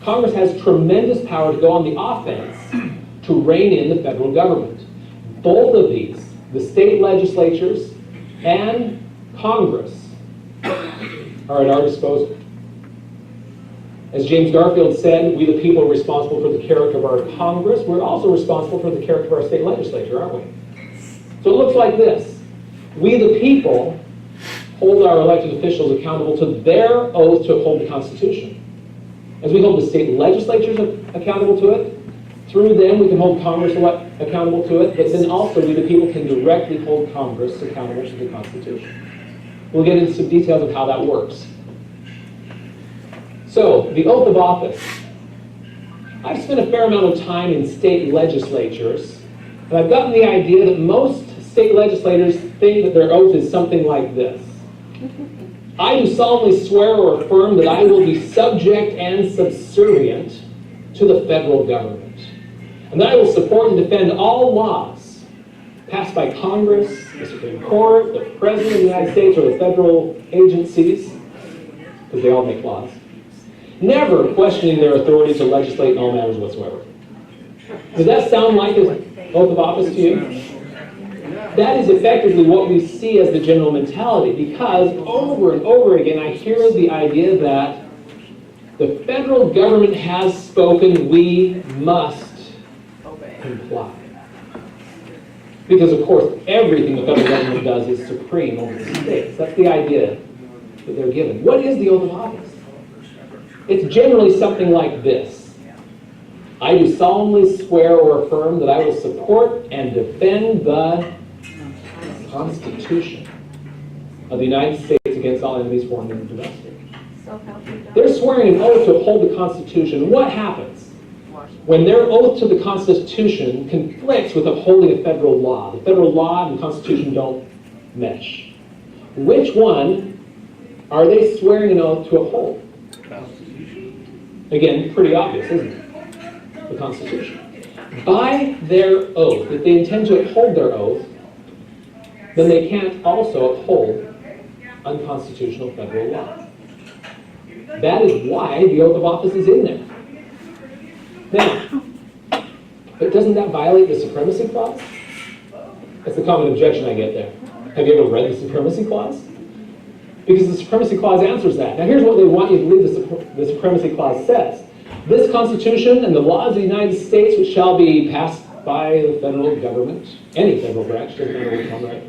Congress has tremendous power to go on the offense to rein in the federal government. Both of these, the state legislatures and Congress, are at our disposal. As James Garfield said, we the people are responsible for the character of our Congress. We're also responsible for the character of our state legislature, aren't we? So it looks like this. We the people hold our elected officials accountable to their oath to uphold the Constitution. As we hold the state legislatures accountable to it, through them we can hold Congress accountable to it, but then also we the people can directly hold Congress accountable to the Constitution. We'll get into some details of how that works. So, the oath of office. I've spent a fair amount of time in state legislatures, and I've gotten the idea that most state legislators think that their oath is something like this. I do solemnly swear or affirm that I will be subject and subservient to the federal government, and that I will support and defend all laws passed by Congress, the Supreme Court, the President of the United States, or the federal agencies, because they all make laws, never questioning their authority to legislate in all matters whatsoever. Does that sound like an oath of office to you? That is effectively what we see as the general mentality, because over and over again I hear the idea that the federal government has spoken, we must comply. Because of course everything the federal government does is supreme over the states. That's the idea that they're given. What is the oath of office? It's generally something like this. I do solemnly swear or affirm that I will support and defend the Constitution of the United States against all enemies, foreign and domestic. They're swearing an oath to uphold the Constitution. What happens when their oath to the Constitution conflicts with upholding a federal law? The federal law and the Constitution don't mesh. Which one are they swearing an oath to uphold? Again, pretty obvious, isn't it? The Constitution. By their oath, if they intend to uphold their oath, then they can't also uphold unconstitutional federal law. That is why the oath of office is in there. Now, but doesn't that violate the supremacy clause? That's the common objection I get there. Have you ever read the supremacy clause? Because the supremacy clause answers that. Now here's what they want you to believe the supremacy clause says. This Constitution and the laws of the United States which shall be passed by the federal government, any federal branch, doesn't matter which one, right?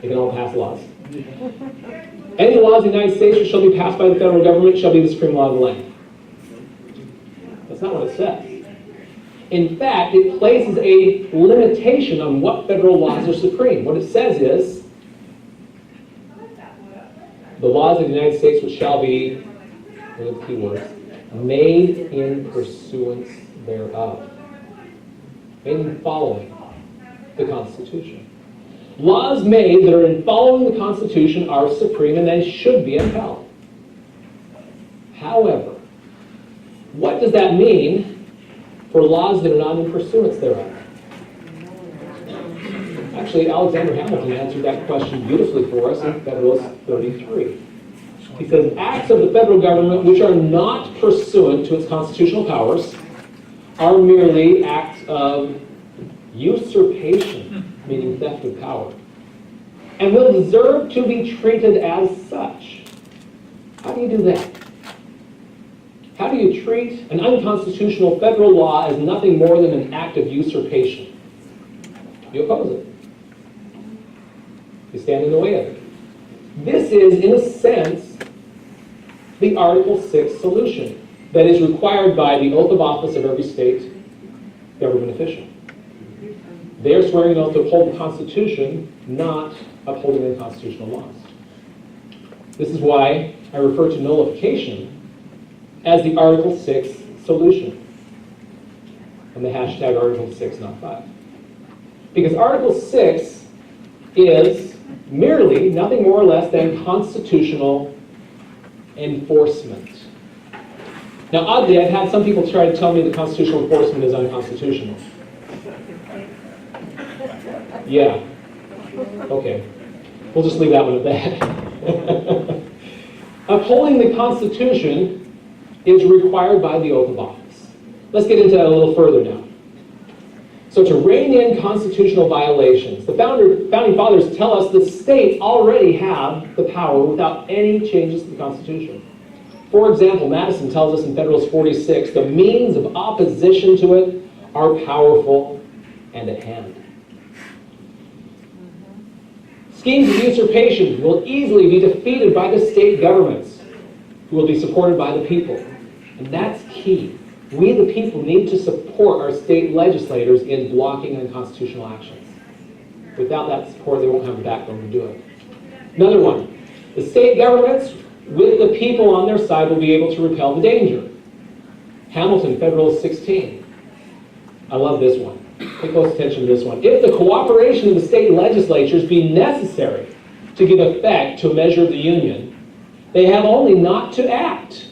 They can all pass laws. Any laws of the United States which shall be passed by the federal government shall be the supreme law of the land. That's not what it says. In fact, it places a limitation on what federal laws are supreme. What it says is, the laws of the United States which shall be, what are the key words, made in pursuance thereof. Made in following the Constitution. Laws made that are in following the Constitution are supreme and they should be upheld. However, what does that mean for laws that are not in pursuance thereof? Actually, Alexander Hamilton answered that question beautifully for us in Federalist 33. He says, acts of the federal government which are not pursuant to its constitutional powers are merely acts of usurpation, meaning theft of power, and will deserve to be treated as such. How do you do that? How do you treat an unconstitutional federal law as nothing more than an act of usurpation? You oppose it. You stand in the way of it. This is, in a sense, the Article 6 solution that is required by the oath of office of every state government official. They are swearing an oath to uphold the Constitution, not upholding unconstitutional laws. This is why I refer to nullification as the Article 6 solution. And the hashtag Article 6, not 5. Because Article 6 is merely nothing more or less than constitutional enforcement. Now, oddly, I've had some people try to tell me that constitutional enforcement is unconstitutional. Yeah. Okay. We'll just leave that one at that. Upholding the Constitution is required by the oath of office. Let's get into that a little further now. So to rein in constitutional violations, the founding fathers tell us that states already have the power without any changes to the Constitution. For example, Madison tells us in Federalist 46, the means of opposition to it are powerful and at hand. Schemes of usurpation will easily be defeated by the state governments, who will be supported by the people. And that's key. We, the people, need to support our state legislators in blocking unconstitutional actions. Without that support, they won't have the backbone to do it. Another one. The state governments, with the people on their side, will be able to repel the danger. Hamilton, Federalist 16. I love this one. Pay close attention to this one. If the cooperation of the state legislatures be necessary to give effect to a measure of the Union, they have only not to act,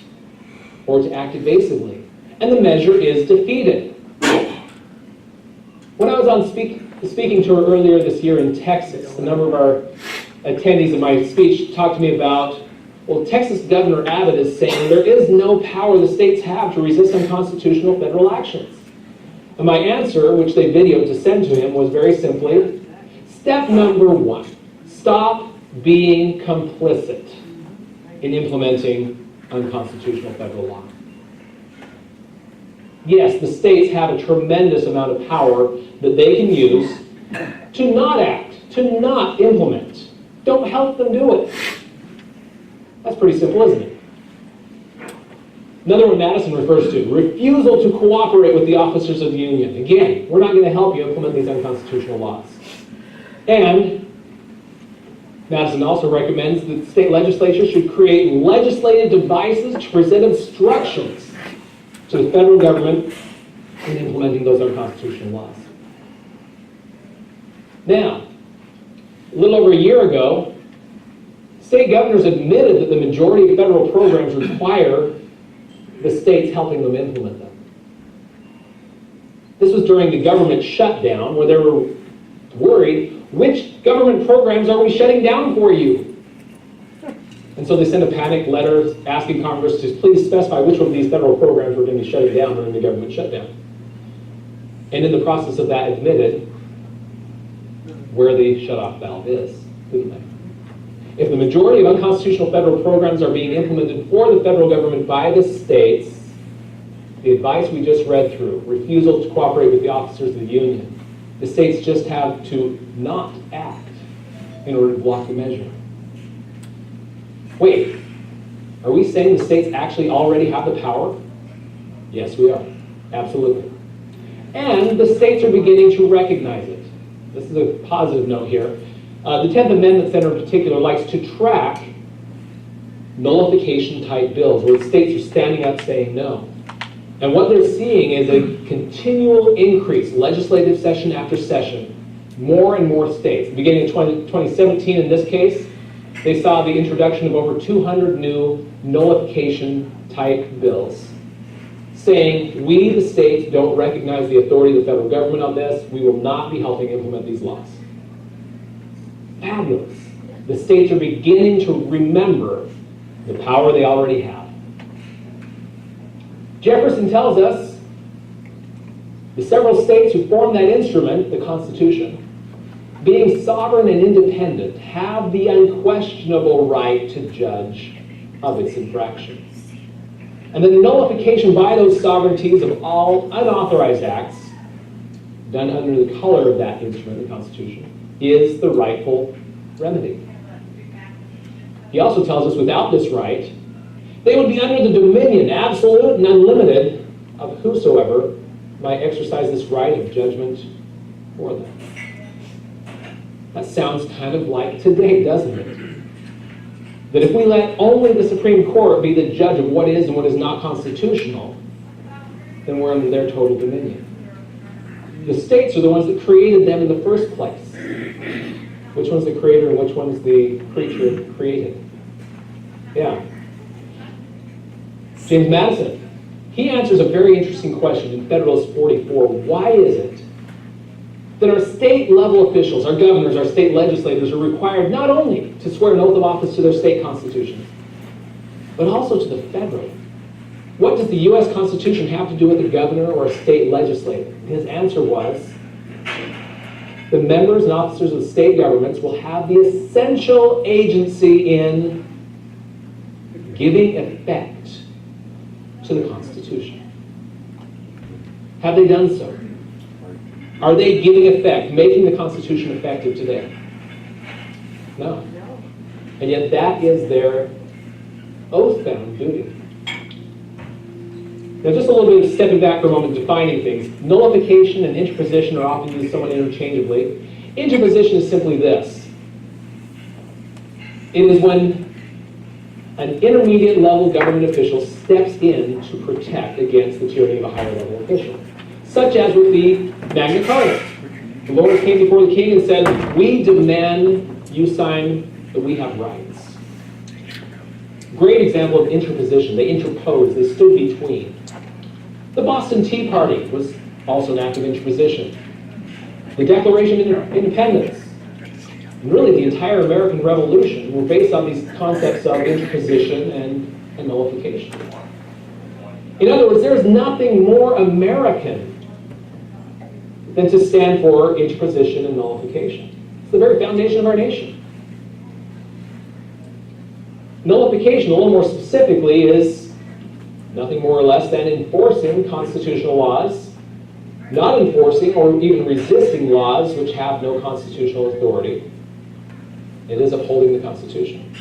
or to act evasively, and the measure is defeated. When I was on speaking tour earlier this year in Texas, a number of our attendees of my speech talked to me about, well, Texas Governor Abbott is saying there is no power the states have to resist unconstitutional federal actions. And my answer, which they videoed to send to him, was very simply, step number 1, stop being complicit in implementing unconstitutional federal law. Yes, the states have a tremendous amount of power that they can use to not act, to not implement. Don't help them do it. That's pretty simple, isn't it? Another one Madison refers to, refusal to cooperate with the officers of the Union. Again, we're not going to help you implement these unconstitutional laws. And Madison also recommends that state legislatures should create legislative devices to present obstructions to the federal government in implementing those unconstitutional laws. Now, a little over a year ago, state governors admitted that the majority of federal programs require the states helping them implement them. This was during the government shutdown, where they were worried, which government programs are we shutting down for you? And so they sent a panic letter asking Congress to please specify which one of these federal programs were going to be shutting down during the government shutdown. And in the process of that, admitted where the shutoff valve is, didn't they? If the majority of unconstitutional federal programs are being implemented for the federal government by the states, the advice we just read through, refusal to cooperate with the officers of the Union, the states just have to not act in order to block the measure. Wait, are we saying the states actually already have the power? Yes, we are. Absolutely. And the states are beginning to recognize it. This is a positive note here. The 10th Amendment Center in particular likes to track nullification-type bills where the states are standing up saying no. And what they're seeing is a continual increase, legislative session after session, more and more states. Beginning of 2017 in this case, they saw the introduction of over 200 new nullification-type bills saying, we, the states, don't recognize the authority of the federal government on this. We will not be helping implement these laws. Fabulous. The states are beginning to remember the power they already have. Jefferson tells us the several states who formed that instrument, the Constitution, being sovereign and independent, have the unquestionable right to judge of its infractions. And the nullification by those sovereignties of all unauthorized acts, done under the color of that instrument, the Constitution, is the rightful remedy. He also tells us without this right, they would be under the dominion, absolute and unlimited, of whosoever might exercise this right of judgment for them. That sounds kind of like today, doesn't it? That if we let only the Supreme Court be the judge of what is and what is not constitutional, then we're under their total dominion. The states are the ones that created them in the first place. Which one's the creator and which one's the creature created? Yeah. James Madison, he answers a very interesting question in Federalist 44. Why is it that our state level officials, our governors, our state legislators are required not only to swear an oath of office to their state constitutions, but also to the federal? What does the U.S. Constitution have to do with a governor or a state legislator? His answer was, the members and officers of the state governments will have the essential agency in giving effect to the Constitution. Have they done so? Are they giving effect, making the Constitution effective today? No. And yet that is their oath-bound duty. Now just a little bit of stepping back for a moment, defining things. Nullification and interposition are often used somewhat interchangeably. Interposition is simply this. It is when an intermediate level government official steps in to protect against the tyranny of a higher level official. Such as with the Magna Carta. The Lord came before the king and said, we demand you sign that we have rights. Great example of interposition. They interposed, they stood between. The Boston Tea Party was also an act of interposition. The Declaration of Independence, and really the entire American Revolution, were based on these concepts of interposition and nullification. In other words, there is nothing more American than to stand for interposition and nullification. It's the very foundation of our nation. Nullification, a little more specifically, is nothing more or less than enforcing constitutional laws, not enforcing or even resisting laws which have no constitutional authority. It is upholding the Constitution.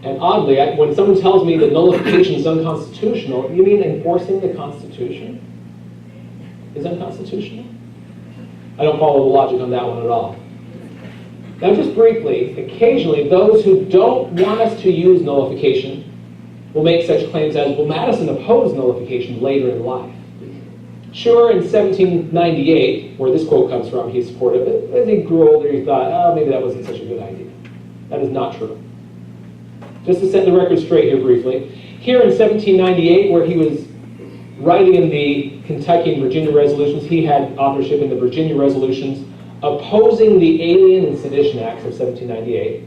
And oddly, when someone tells me that nullification is unconstitutional, you mean enforcing the Constitution is unconstitutional? I don't follow the logic on that one at all. Now just briefly, occasionally those who don't want us to use nullification will make such claims as, well, Madison opposed nullification later in life. Sure, in 1798, where this quote comes from, he supported it. As he grew older, he thought, oh, maybe that wasn't such a good idea. That is not true. Just to set the record straight here briefly, here in 1798, where he was writing in the Kentucky and Virginia resolutions, he had authorship in the Virginia resolutions opposing the Alien and Sedition Acts of 1798,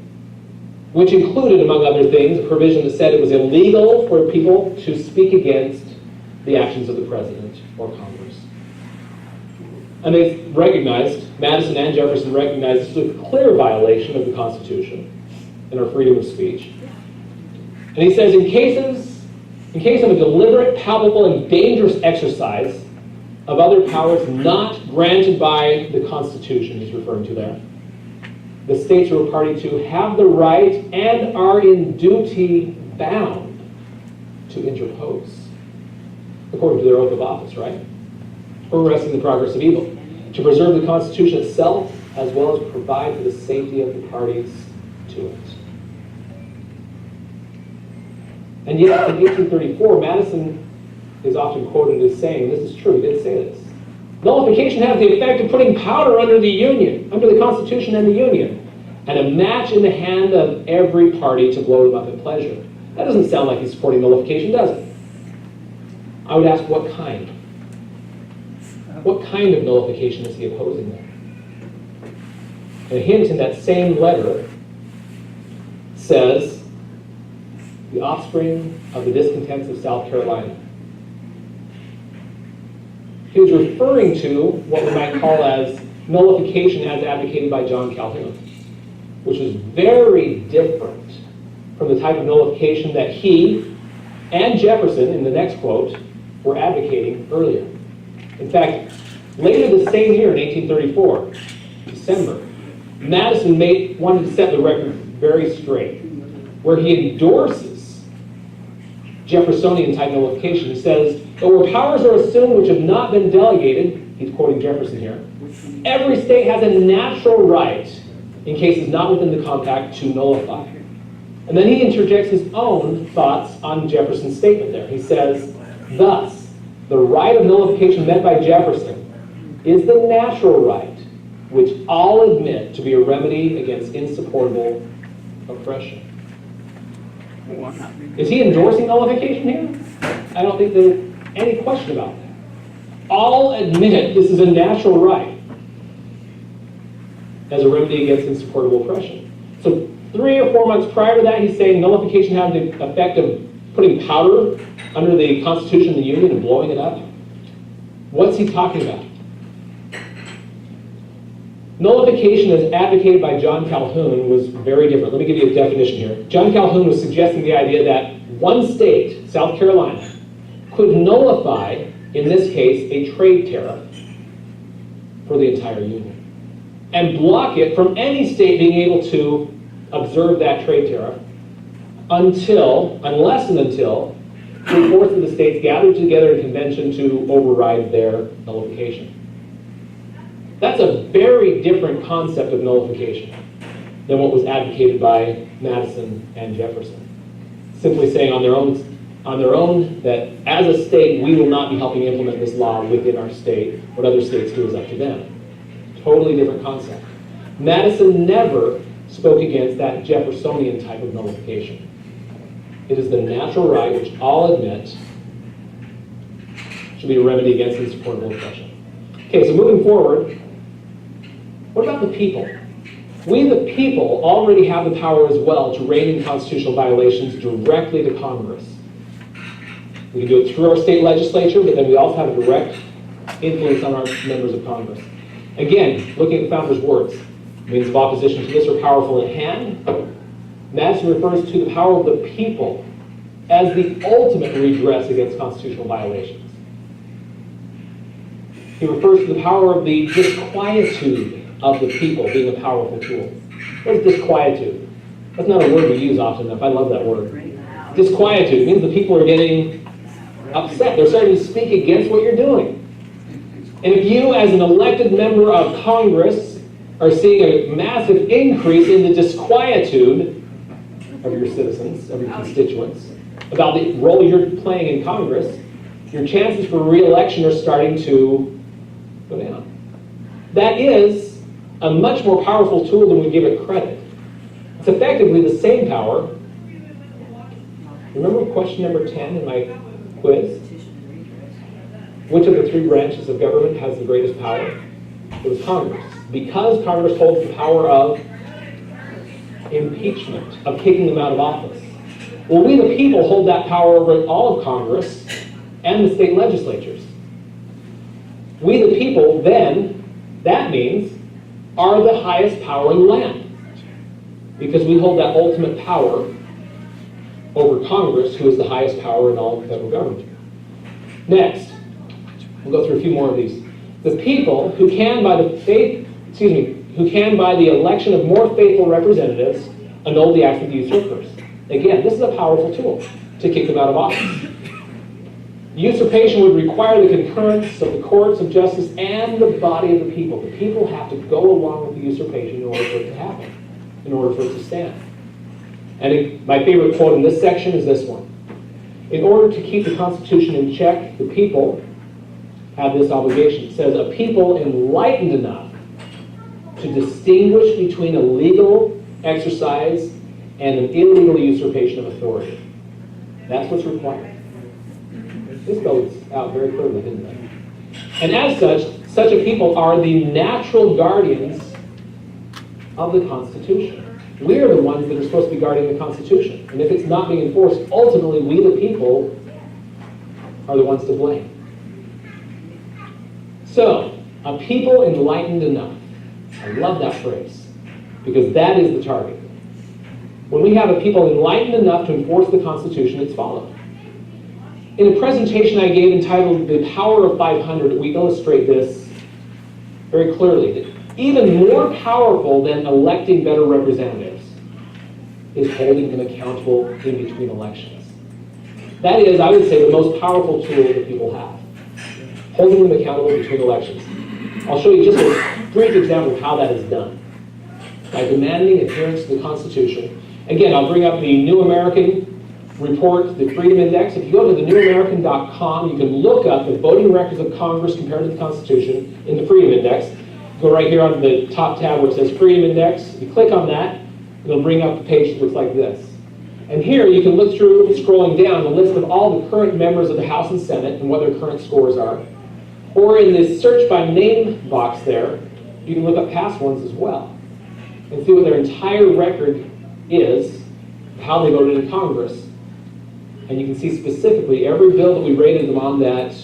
which included, among other things, a provision that said it was illegal for people to speak against the actions of the president or Congress. And they recognized, Madison and Jefferson recognized, this was a clear violation of the Constitution and our freedom of speech. And he says, in case of a deliberate, palpable, and dangerous exercise of other powers not granted by the Constitution, he's referring to there, the states who are party to have the right and are in duty bound to interpose, according to their oath of office, right? For arresting the progress of evil, to preserve the Constitution itself, as well as provide for the safety of the parties to it. And yet, in 1834, Madison is often quoted as saying, this is true, he did say this, nullification has the effect of putting powder under the Union, under the Constitution and the Union, and a match in the hand of every party to blow them up at pleasure. That doesn't sound like he's supporting nullification, does it? I would ask, what kind? What kind of nullification is he opposing there? And a hint in that same letter says, the offspring of the discontents of South Carolina. He was referring to what we might call as nullification as advocated by John Calhoun, which is very different from the type of nullification that he and Jefferson, in the next quote, were advocating earlier. In fact, later the same year, in 1834, December, Madison wanted to set the record very straight, where he endorses Jeffersonian type nullification. He says, but where powers are assumed which have not been delegated, he's quoting Jefferson here, every state has a natural right, in cases not within the compact, to nullify. And then he interjects his own thoughts on Jefferson's statement there. He says, thus, the right of nullification meant by Jefferson is the natural right which all admit to be a remedy against insupportable oppression. Is he endorsing nullification here? I don't think there's any question about that. All admit this is a natural right as a remedy against insupportable oppression. So 3 or 4 months prior to that, he's saying nullification had the effect of putting powder under the Constitution of the Union and blowing it up. What's he talking about? Nullification as advocated by John Calhoun was very different. Let me give you a definition here. John Calhoun was suggesting the idea that one state, South Carolina, could nullify, in this case, a trade tariff for the entire Union and block it from any state being able to observe that trade tariff unless and until 3/4 of the states gathered together in convention to override their nullification. That's a very different concept of nullification than what was advocated by Madison and Jefferson. Simply saying on their own that as a state, we will not be helping implement this law within our state. What other states do is up to them. Totally different concept. Madison never spoke against that Jeffersonian type of nullification. It is the natural right which all admit should be a remedy against insupportable oppression. Okay, so moving forward, what about the people? We, the people, already have the power as well to rein in constitutional violations directly to Congress. We can do it through our state legislature, but then we also have a direct influence on our members of Congress. Again, looking at the founder's words, means of opposition to this are powerful in hand. Madison refers to the power of the people as the ultimate redress against constitutional violations. He refers to the power of the disquietude of the people being a powerful tool. What is disquietude? That's not a word we use often enough. I love that word. Disquietude means the people are getting upset. They're starting to speak against what you're doing. And if you, as an elected member of Congress, are seeing a massive increase in the disquietude of your citizens, of your constituents, about the role you're playing in Congress, your chances for re-election are starting to go down. That is a much more powerful tool than we give it credit. It's effectively the same power. Remember question number 10 in my quiz? Which of the 3 branches of government has the greatest power? It was Congress. Because Congress holds the power of impeachment, of kicking them out of office. Well, we the people hold that power over all of Congress and the state legislatures. We the people then, that means, are the highest power in the land. Because we hold that ultimate power over Congress, who is the highest power in all of the federal government. Next, we'll go through a few more of these. The people who can by the election of more faithful representatives annul the acts of the usurpers. Again, this is a powerful tool to kick them out of office. Usurpation would require the concurrence of the courts of justice and the body of the people. The people have to go along with the usurpation in order for it to happen, in order for it to stand. And my favorite quote in this section is this one. In order to keep the Constitution in check, the people have this obligation. It says, a people enlightened enough to distinguish between a legal exercise and an illegal usurpation of authority. That's what's required. This goes out very clearly, didn't it? And as such a people are the natural guardians of the Constitution. We are the ones that are supposed to be guarding the Constitution. And if it's not being enforced, ultimately we the people are the ones to blame. So, a people enlightened enough. I love that phrase, because that is the target. When we have a people enlightened enough to enforce the Constitution, it's followed. In a presentation I gave entitled The Power of 500, we illustrate this very clearly. That even more powerful than electing better representatives is holding them accountable in between elections. That is, I would say, the most powerful tool that people have. Holding them accountable between elections. I'll show you just a brief example of how that is done. By demanding adherence to the Constitution. Again, I'll bring up the New American report, the Freedom Index. If you go to thenewamerican.com, you can look up the voting records of Congress compared to the Constitution in the Freedom Index. Go right here on the top tab where it says Freedom Index. You click on that, it'll bring up a page that looks like this. And here you can look through, scrolling down, the list of all the current members of the House and Senate and what their current scores are. Or in this search by name box there, you can look up past ones as well and see what their entire record is, how they voted in Congress. And you can see specifically every bill that we rated them on that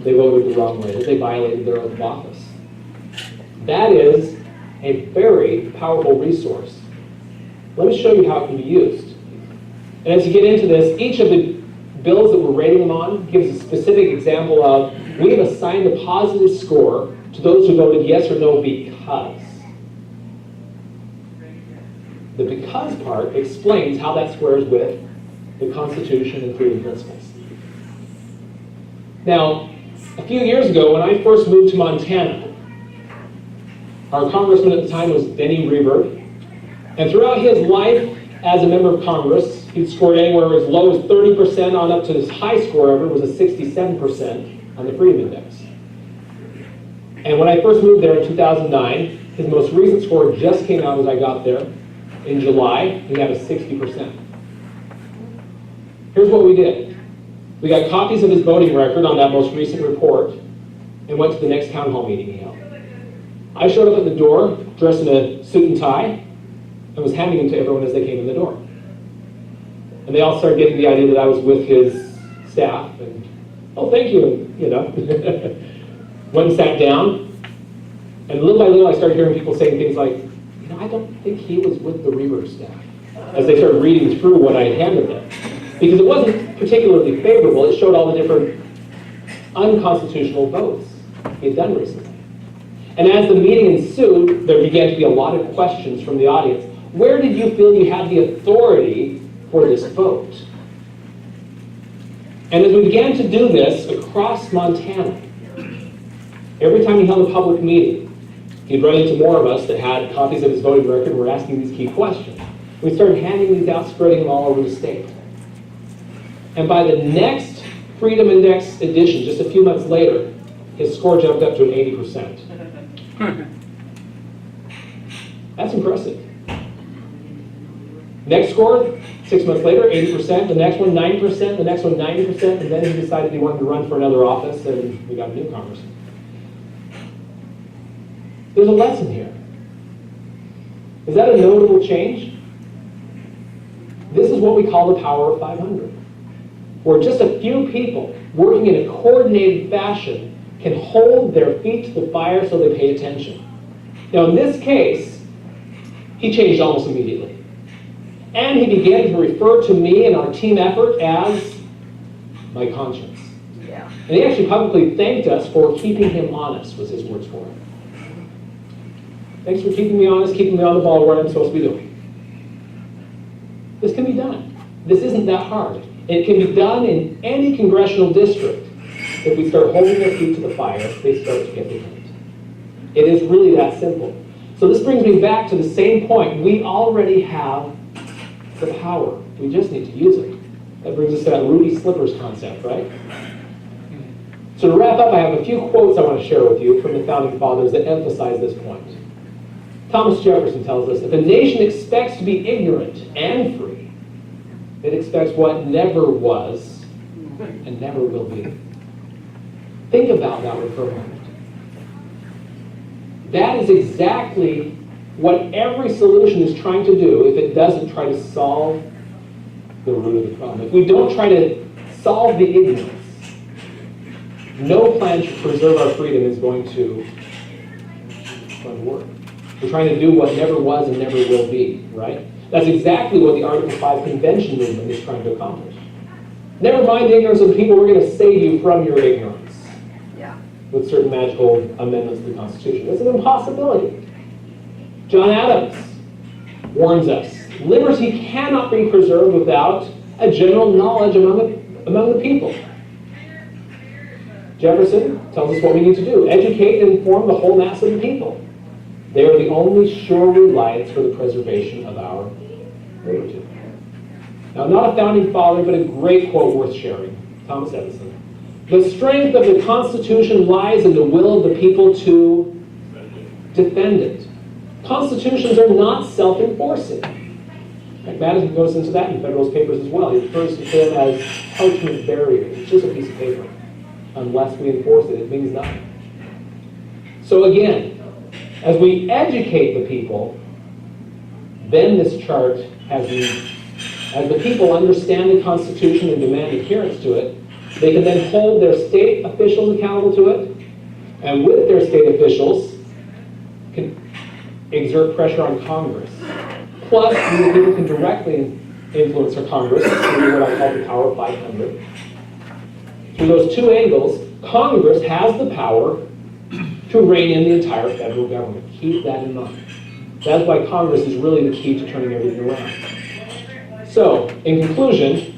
they voted the wrong way, that they violated their oath of office. That is a very powerful resource. Let me show you how it can be used. And as you get into this, each of the bills that we're rating them on gives a specific example of, we have assigned a positive score to those who voted yes or no because. The because part explains how that squares with the Constitution and freedom principles. Now, a few years ago, when I first moved to Montana, our congressman at the time was Denny Reber, and throughout his life as a member of Congress, he'd scored anywhere as low as 30% on up to his high score ever was a 67% on the Freedom Index. And when I first moved there in 2009, his most recent score just came out as I got there in July. He had a 60%. Here's what we did. We got copies of his voting record on that most recent report and went to the next town hall meeting he held. I showed up at the door dressed in a suit and tie and was handing them to everyone as they came in the door. And they all started getting the idea that I was with his staff and, oh, thank you, and, you know. Went and sat down, and little by little I started hearing people saying things like, you know, I don't think he was with the Reber staff, as they started reading through what I had handed them. Because it wasn't particularly favorable. It showed all the different unconstitutional votes he had done recently. And as the meeting ensued, there began to be a lot of questions from the audience. Where did you feel you had the authority for this vote? And as we began to do this across Montana, every time he held a public meeting, he'd run into more of us that had copies of his voting record and were asking these key questions. We started handing these out, spreading them all over the state. And by the next Freedom Index edition, just a few months later, his score jumped up to an 80%. That's impressive. Next score, 6 months later, 80%. The next one, 9%. The next one, 90%. And then he decided he wanted to run for another office, and we got a new congressman. There's a lesson here. Is that a notable change? This is what we call the power of 500. Where just a few people working in a coordinated fashion can hold their feet to the fire so they pay attention. Now in this case, he changed almost immediately. And he began to refer to me and our team effort as my conscience. Yeah. And he actually publicly thanked us for keeping him honest, was his words for it. Thanks for keeping me honest, keeping me on the ball where I'm supposed to be doing. This can be done. This isn't that hard. It can be done in any congressional district. If we start holding their feet to the fire, they start to get the hint. It is really that simple. So this brings me back to the same point. We already have the power. We just need to use it. That brings us to that Rudy Slippers concept, right? So to wrap up, I have a few quotes I want to share with you from the Founding Fathers that emphasize this point. Thomas Jefferson tells us, if a nation expects to be ignorant and free, it expects what never was and never will be. Think about that one for a moment. That is exactly what every solution is trying to do if it doesn't try to solve the root of the problem. If we don't try to solve the ignorance, no plan to preserve our freedom is going to work. We're trying to do what never was and never will be, right? That's exactly what the Article 5 Convention movement is trying to accomplish. Never mind the ignorance of the people, we're going to save you from your ignorance Yeah. with certain magical amendments to the Constitution. It's an impossibility. John Adams warns us, liberty cannot be preserved without a general knowledge among the people. Jefferson tells us what we need to do. Educate and inform the whole mass of the people. They are the only sure reliance for the preservation of our liberty. Now, not a founding father, but a great quote worth sharing. Thomas Edison. The strength of the Constitution lies in the will of the people to defend it. Constitutions are not self-enforcing. Madison goes into that in Federalist Papers as well. He refers to them as parchment barriers. It's just a piece of paper. Unless we enforce it, it means nothing. So again, as we educate the people, then this chart has as the people understand the Constitution and demand adherence to it, they can then hold their state officials accountable to it, and with their state officials, can exert pressure on Congress. Plus, the people can directly influence our Congress through what I call the Power of 500. Through those two angles, Congress has the power to rein in the entire federal government. Keep that in mind. That's why Congress is really the key to turning everything around. So, in conclusion,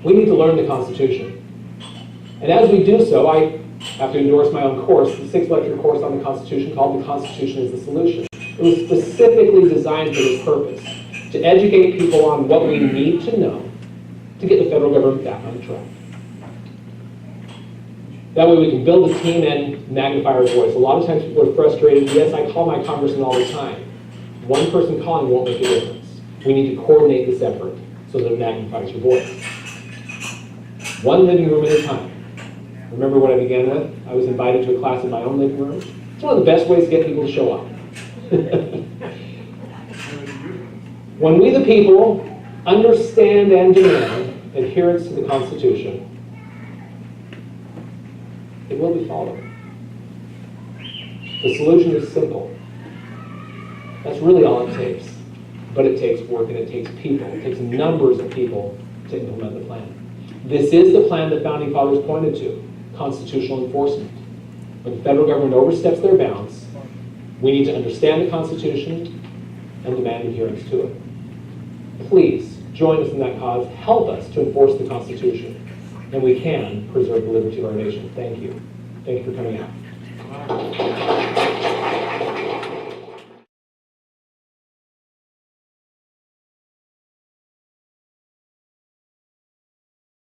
we need to learn the Constitution. And as we do so, I have to endorse my own course, the 6th lecture course on the Constitution called The Constitution is the Solution. It was specifically designed for this purpose, to educate people on what we need to know to get the federal government back on track. That way we can build a team and magnify our voice. A lot of times people are frustrated. Yes, I call my congressman all the time. One person calling won't make a difference. We need to coordinate this effort so that it magnifies your voice. One living room at a time. Remember what I began with? I was invited to a class in my own living room. It's one of the best ways to get people to show up. When we the people understand and demand adherence to the Constitution, it will be followed. The solution is simple. That's really all it takes. But it takes work and it takes people. It takes numbers of people to implement the plan. This is the plan the Founding Fathers pointed to, constitutional enforcement. When the federal government oversteps their bounds, we need to understand the Constitution and demand adherence to it. Please join us in that cause. Help us to enforce the Constitution. And we can preserve the liberty of our nation. Thank you. Thank you for coming out.